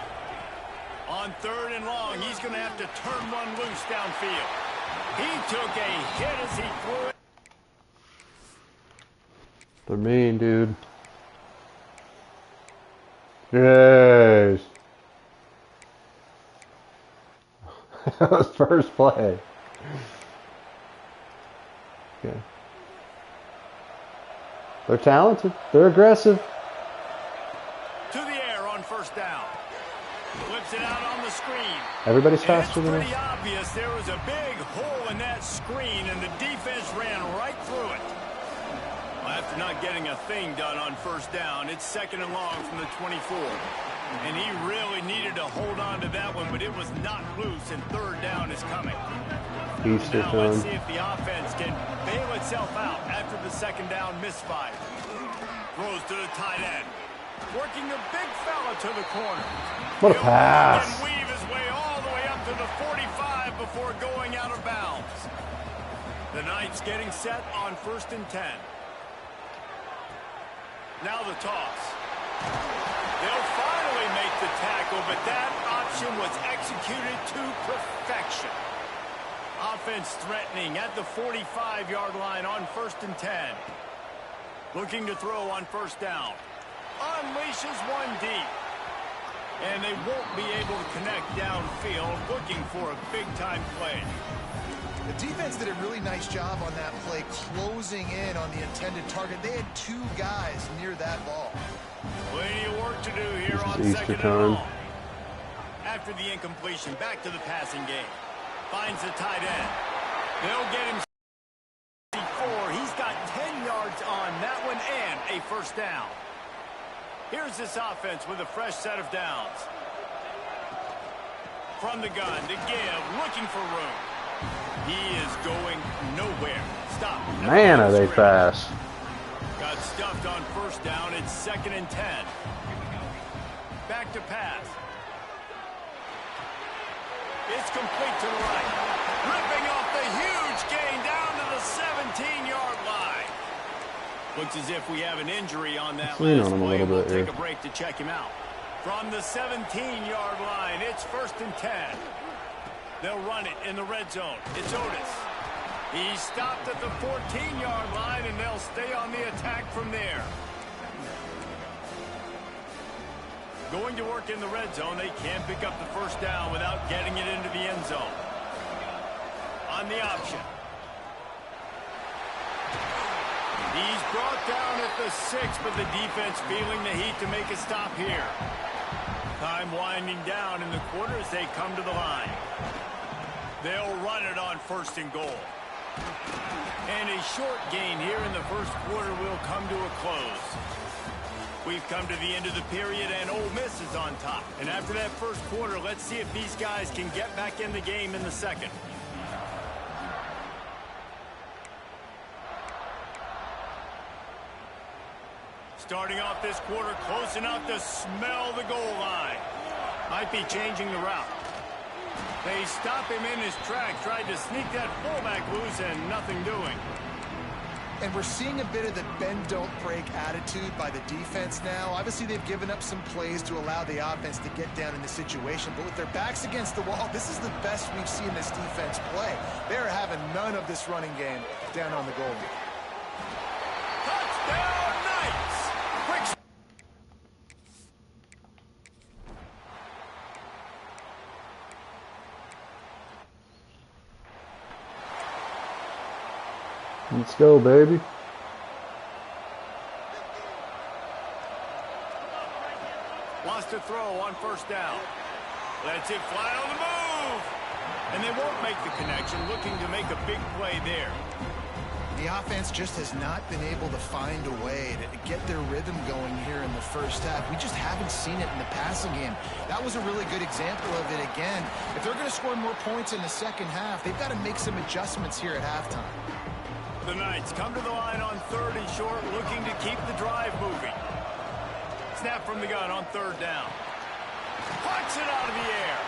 On third and long, he's going to have to turn one loose downfield. He took a hit as he threw it. They're mean, dude. Yes. That was first play. Okay. They're talented. They're aggressive. To the air on first down. Flips it out on the screen. Everybody's And faster than it's pretty us. obvious there was a big hole in that screen, and the defense ran right through it. Well, after not getting a thing done on first down, it's second and long from the 24. And he really needed to hold on to that one, but it was not loose, and third down is coming. Easter Now let's time. see if the offense can bail itself out after the second down misfire. Throws to the tight end. Working a big fella to the corner. What a He'll pass. And weave his way all the way up to the 45 before going out of bounds. The Knights getting set on first and 10. Now the toss. They'll finally make the tackle, but that option was executed to perfection. Offense threatening at the 45-yard line on first and 10. Looking to throw on first down. Unleashes one deep. And they won't be able to connect downfield, looking for a big-time play. The defense did a really nice job on that play, closing in on the intended target. They had two guys near that ball. Plenty of work to do here on Easter second and time. long. After the incompletion, back to the passing game. Finds the tight end. They'll get him 64. He's got 10 yards on that one and a first down. Here's this offense with a fresh set of downs. From the gun to give, looking for room. He is going nowhere. Stop. Man, are they fast. Got stuffed on first down. It's second and 10. Back to pass. It's complete to the right. Ripping off the huge gain down to the 17-yard line. Looks as if we have an injury on that Lean last on him a play. little We'll bit take here. a break to check him out. From the 17-yard line, it's first and 10. They'll run it in the red zone. It's Otis. He stopped at the 14-yard line, and they'll stay on the attack from there. Going to work in the red zone. They can't pick up the first down without getting it into the end zone. On the option. He's brought down at the 6, but the defense feeling the heat to make a stop here. Time winding down in the quarter as they come to the line. They'll run it on first and goal. And a short gain here in the first quarter will come to a close. We've come to the end of the period, and Ole Miss is on top. And after that first quarter, let's see if these guys can get back in the game in the second. Starting off this quarter close enough to smell the goal line. Might be changing the route. They stop him in his tracks, tried to sneak that fullback loose, and nothing doing. And we're seeing a bit of the bend-don't-break attitude by the defense now. Obviously, they've given up some plays to allow the offense to get down in the situation. But with their backs against the wall, this is the best we've seen this defense play. They're having none of this running game down on the goal line. Touchdown, Knights! Quick. Let's go, baby. Wants to throw on first down. Lets it fly on the move. And they won't make the connection, looking to make a big play there. The offense just has not been able to find a way to get their rhythm going here in the first half. We just haven't seen it in the passing game. That was a really good example of it again. If they're going to score more points in the second half, they've got to make some adjustments here at halftime. The Knights come to the line on 3rd and short, looking to keep the drive moving. Snap from the gun on 3rd down. Pucks it out of the air.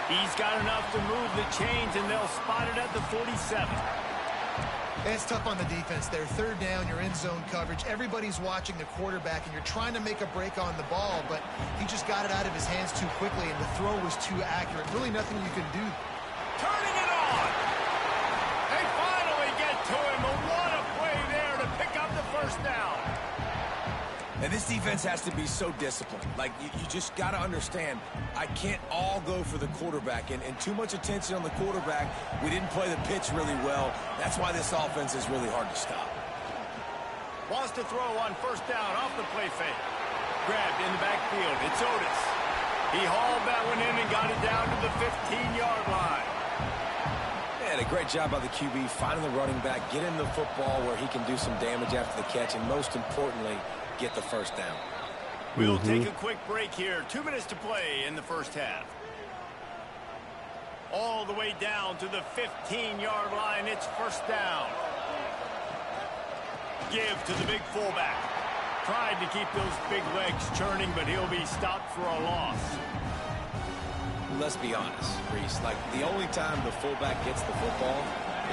He's got enough to move the chains, and they'll spot it at the 47. It's tough on the defense there. 3rd down, you're in zone coverage. Everybody's watching the quarterback, and you're trying to make a break on the ball, but he just got it out of his hands too quickly, and the throw was too accurate. Really nothing you can do. Turning it on. They finally get to him, but what a play there to pick up the first down. And this defense has to be so disciplined. Like, you just got to understand, I can't all go for the quarterback. And too much attention on the quarterback. We didn't play the pitch really well. That's why this offense is really hard to stop. Wants to throw on first down off the play fake. Grabbed in the backfield. It's Otis. He hauled that one in and got it down to the 15-yard line. And a great job by the QB finding the running back, getting the football where he can do some damage after the catch, and most importantly, get the first down. We'll take a quick break here. 2 minutes to play in the first half. All the way down to the 15-yard line. It's first down. Give to the big fullback. Tried to keep those big legs churning, but he'll be stopped for a loss. Let's be honest, Reese. Like, the only time the fullback gets the football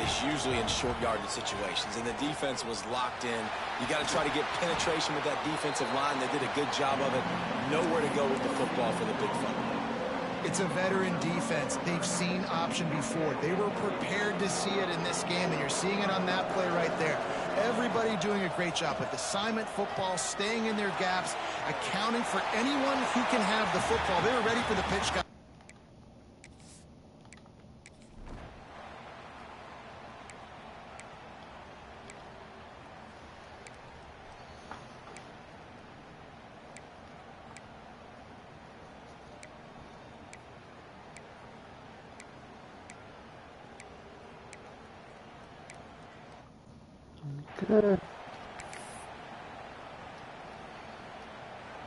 is usually in short yardage situations, and the defense was locked in. You got to try to get penetration with that defensive line. They did a good job of it. Nowhere to go with the football for the big fella. It's a veteran defense. They've seen option before. They were prepared to see it in this game, and you're seeing it on that play right there. Everybody doing a great job with assignment football, staying in their gaps, accounting for anyone who can have the football. They were ready for the pitch count. Good.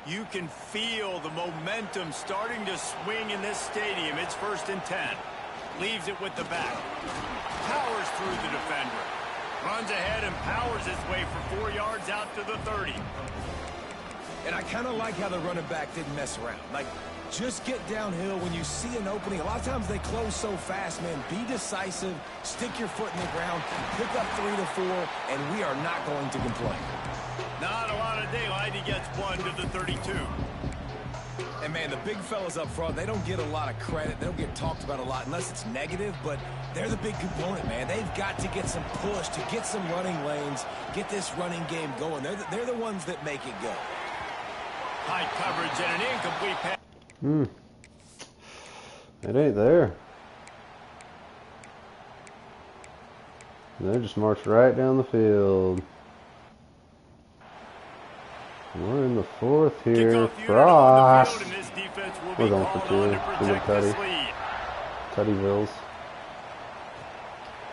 You can feel the momentum starting to swing in this stadium. It's 1st and 10. Leaves it with the back. Powers through the defender. Runs ahead and powers his way for 4 yards out to the 30. And I kind of like how the running back didn't mess around. Like, just get downhill when you see an opening. A lot of times they close so fast, man. Be decisive, stick your foot in the ground, pick up 3 to 4, and we are not going to complain. Not a lot of daylight. He gets 1 to the 32. And, man, the big fellas up front, they don't get a lot of credit. They don't get talked about a lot unless it's negative, but they're the big component, man. They've got to get some push, to get some running lanes, get this running game going. They're the ones that make it go. High coverage and an incomplete pass. It ain't there. They just marched right down the field. We're in the 4th here. Frost. We're going for 2. To the Teddy. Teddyvilles.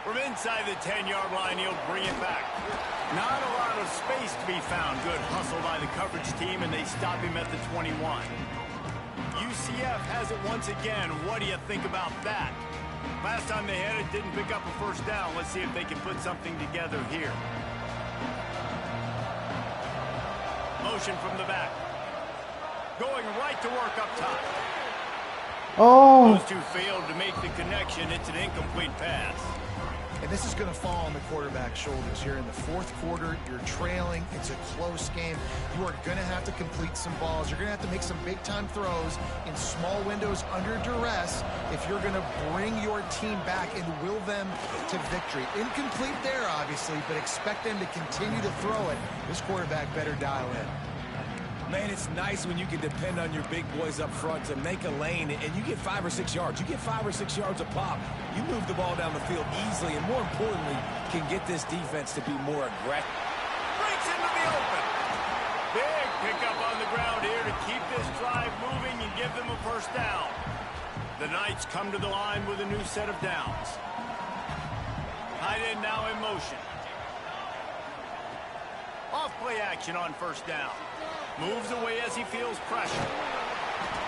From inside the 10-yard line, he'll bring it back. Not a lot of space to be found. Good hustle by the coverage team, and they stop him at the 21. UCF has it once again. What do you think about that? Last time they had it, didn't pick up a first down. Let's see if they can put something together here. Motion from the back. Going right to work up top. Oh! Those two failed to make the connection. It's an incomplete pass. And this is going to fall on the quarterback's shoulders here in the fourth quarter. You're trailing. It's a close game. You are going to have to complete some balls. You're going to have to make some big-time throws in small windows under duress if you're going to bring your team back and will them to victory. Incomplete there, obviously, but expect them to continue to throw it. This quarterback better dial in. Man, it's nice when you can depend on your big boys up front to make a lane, and you get 5 or 6 yards. You get 5 or 6 yards a pop. You move the ball down the field easily, and more importantly, can get this defense to be more aggressive. Breaks into the open. Big pickup on the ground here to keep this drive moving and give them a first down. The Knights come to the line with a new set of downs. Tight end now in motion. Off play action on first down. Moves away as he feels pressure.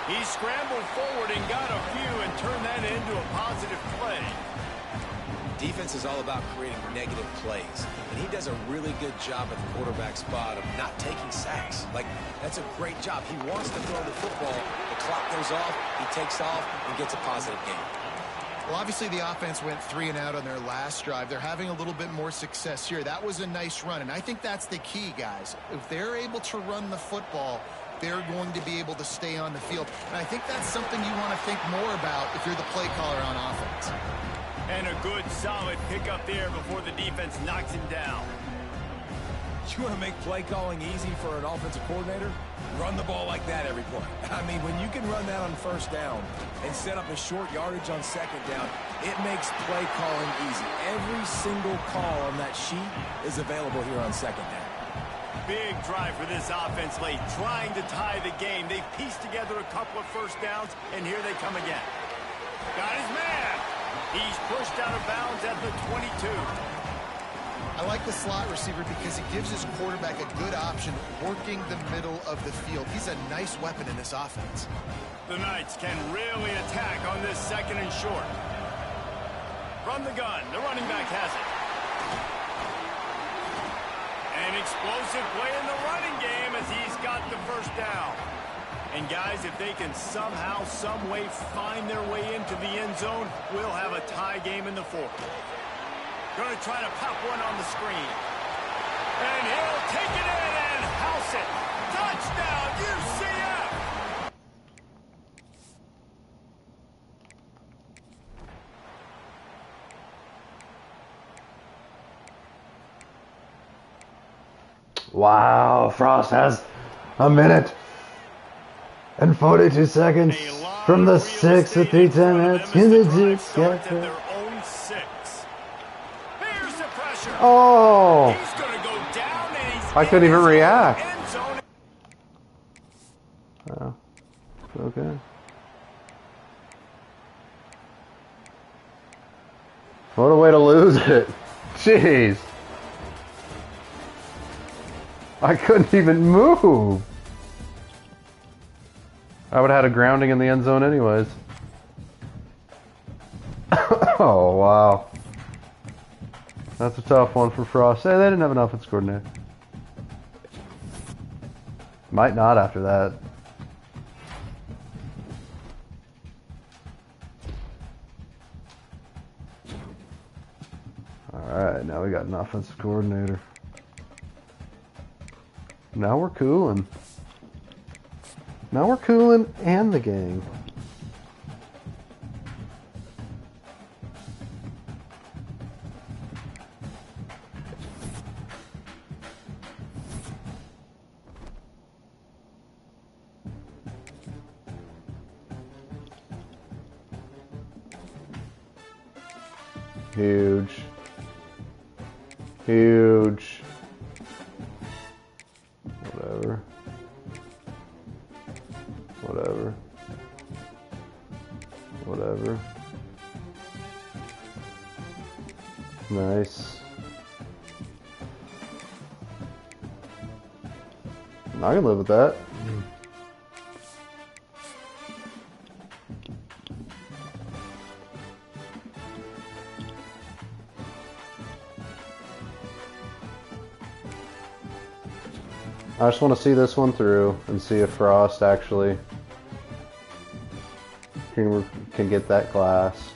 He scrambled forward and got a few and turned that into a positive play. Defense is all about creating negative plays, and he does a really good job at the quarterback spot of not taking sacks. Like, that's a great job. He wants to throw the football. The clock goes off, he takes off, and gets a positive gain. Well, obviously the offense went 3 and out on their last drive. They're having a little bit more success here. That was a nice run, and I think that's the key, guys. If they're able to run the football, they're going to be able to stay on the field. And I think that's something you want to think more about if you're the play caller on offense. And a good, solid pickup there before the defense knocks him down. You want to make play calling easy for an offensive coordinator? Run the ball like that every play. I mean, when you can run that on first down and set up a short yardage on second down, it makes play calling easy. Every single call on that sheet is available here on second down. Big drive for this offense late, trying to tie the game. They've pieced together a couple of first downs, and here they come again. Got his man. He's pushed out of bounds at the 22. I like the slot receiver because he gives his quarterback a good option working the middle of the field. He's a nice weapon in this offense. The Knights can really attack on this second and short. From the gun, the running back has it. An explosive play in the running game as he's got the first down. And guys, if they can somehow, some way find their way into the end zone, we'll have a tie game in the fourth. Going to try to pop one on the screen. And he'll take it in and house it. Touchdown, UCF! Wow, Frost has a minute and 42 seconds from the 6 at 3:10 minutes. Oh! I couldn't even react. Oh, okay. What a way to lose it. Jeez. I couldn't even move. I would have had a grounding in the end zone anyways. Oh, wow. That's a tough one for Frost. Hey, they didn't have an offense coordinator. Might not after that. Alright, now we got an offensive coordinator. Now we're cooling. Now we're cooling and the gang. Huge. Huge. Whatever. Whatever. Whatever. Nice. I can live with that. I just want to see this one through and see if Frost actually can get that class.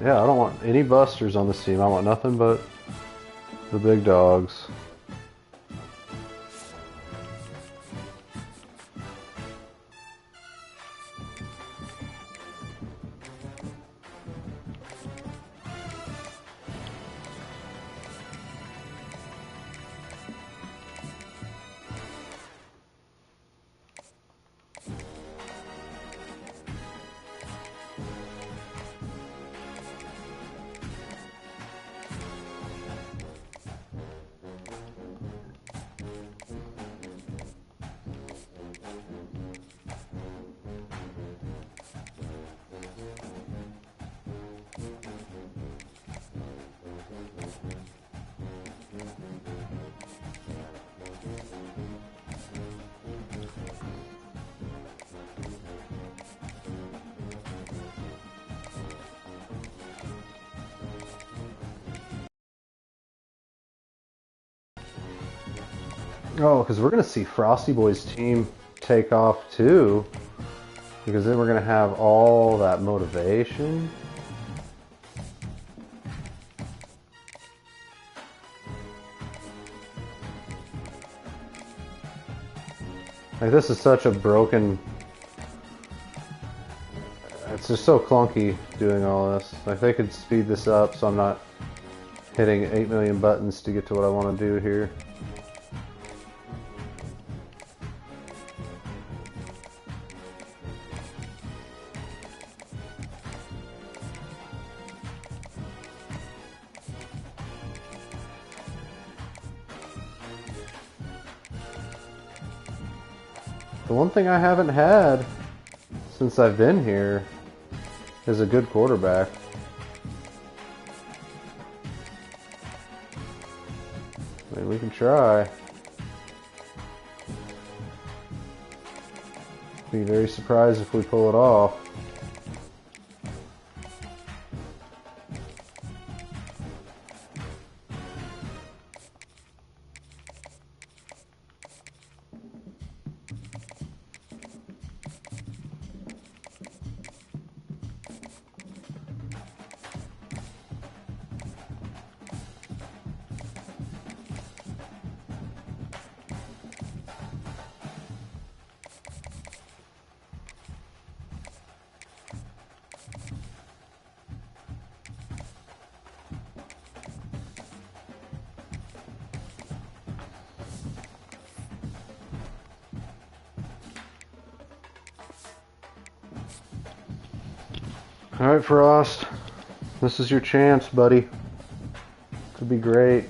Yeah, I don't want any busters on this team. I want nothing but the big dogs. Oh, because we're going to see Frosty Boy's team take off too. Because then we're going to have all that motivation. Like, this is such a broken... It's just so clunky doing all this. Like, they could speed this up so I'm not hitting 8 million buttons to get to what I want to do here. The one thing I haven't had since I've been here is a good quarterback. I mean, we can try. Be very surprised if we pull it off. Alright, Frost. This is your chance, buddy. Could be great.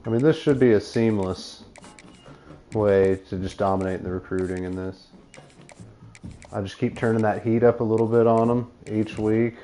I mean, this should be a seamless way to just dominate the recruiting in this. I just keep turning that heat up a little bit on them each week.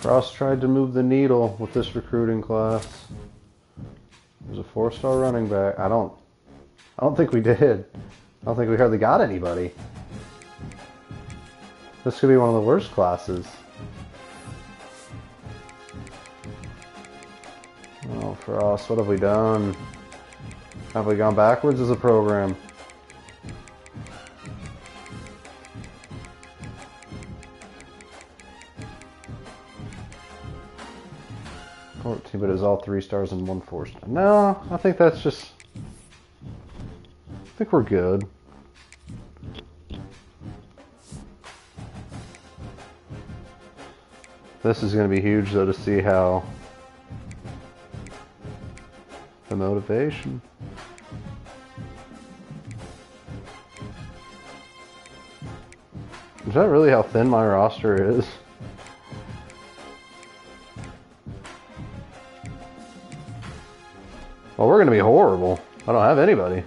Frost tried to move the needle with this recruiting class. There's a 4-star running back. I don't think we did. I don't think we hardly got anybody. This could be one of the worst classes. Oh, Frost, what have we done? Have we gone backwards as a program? But it's all 3 stars and 1 4-star. No, I think that's just... I think we're good. This is going to be huge, though, to see how the motivation. Is that really how thin my roster is? Well, we're going to be horrible. I don't have anybody.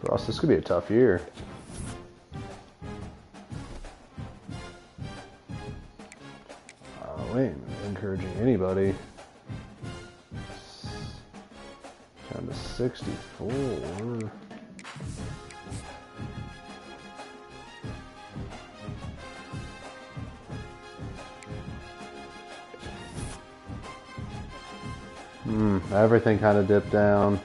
Ross, this could be a tough year. We ain't encouraging anybody. Down to 64. Everything kind of dipped down.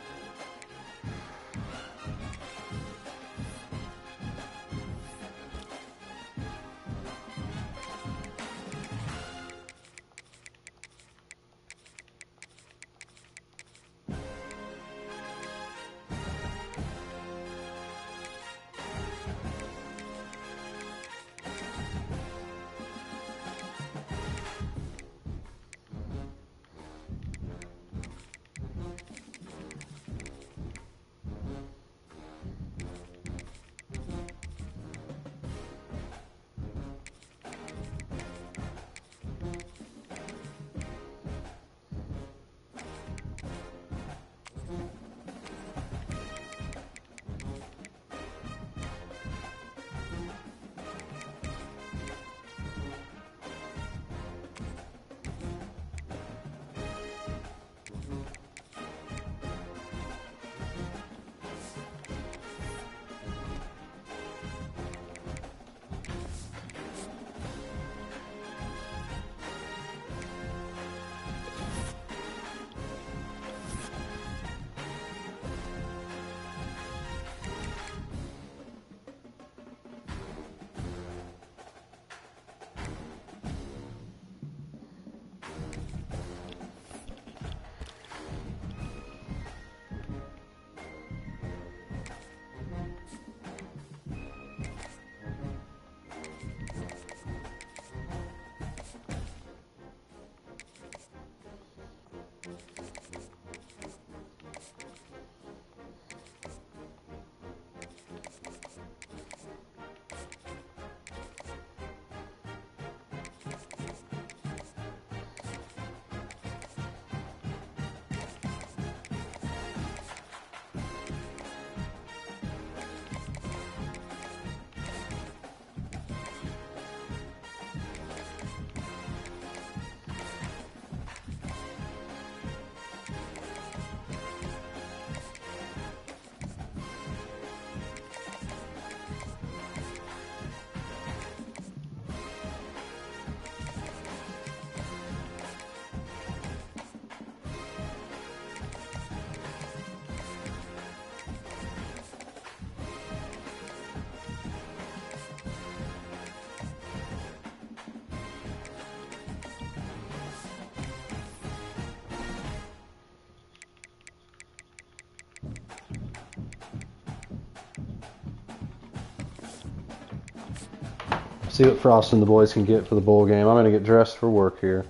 See what Frost and the boys can get for the bowl game. I'm going to get dressed for work here.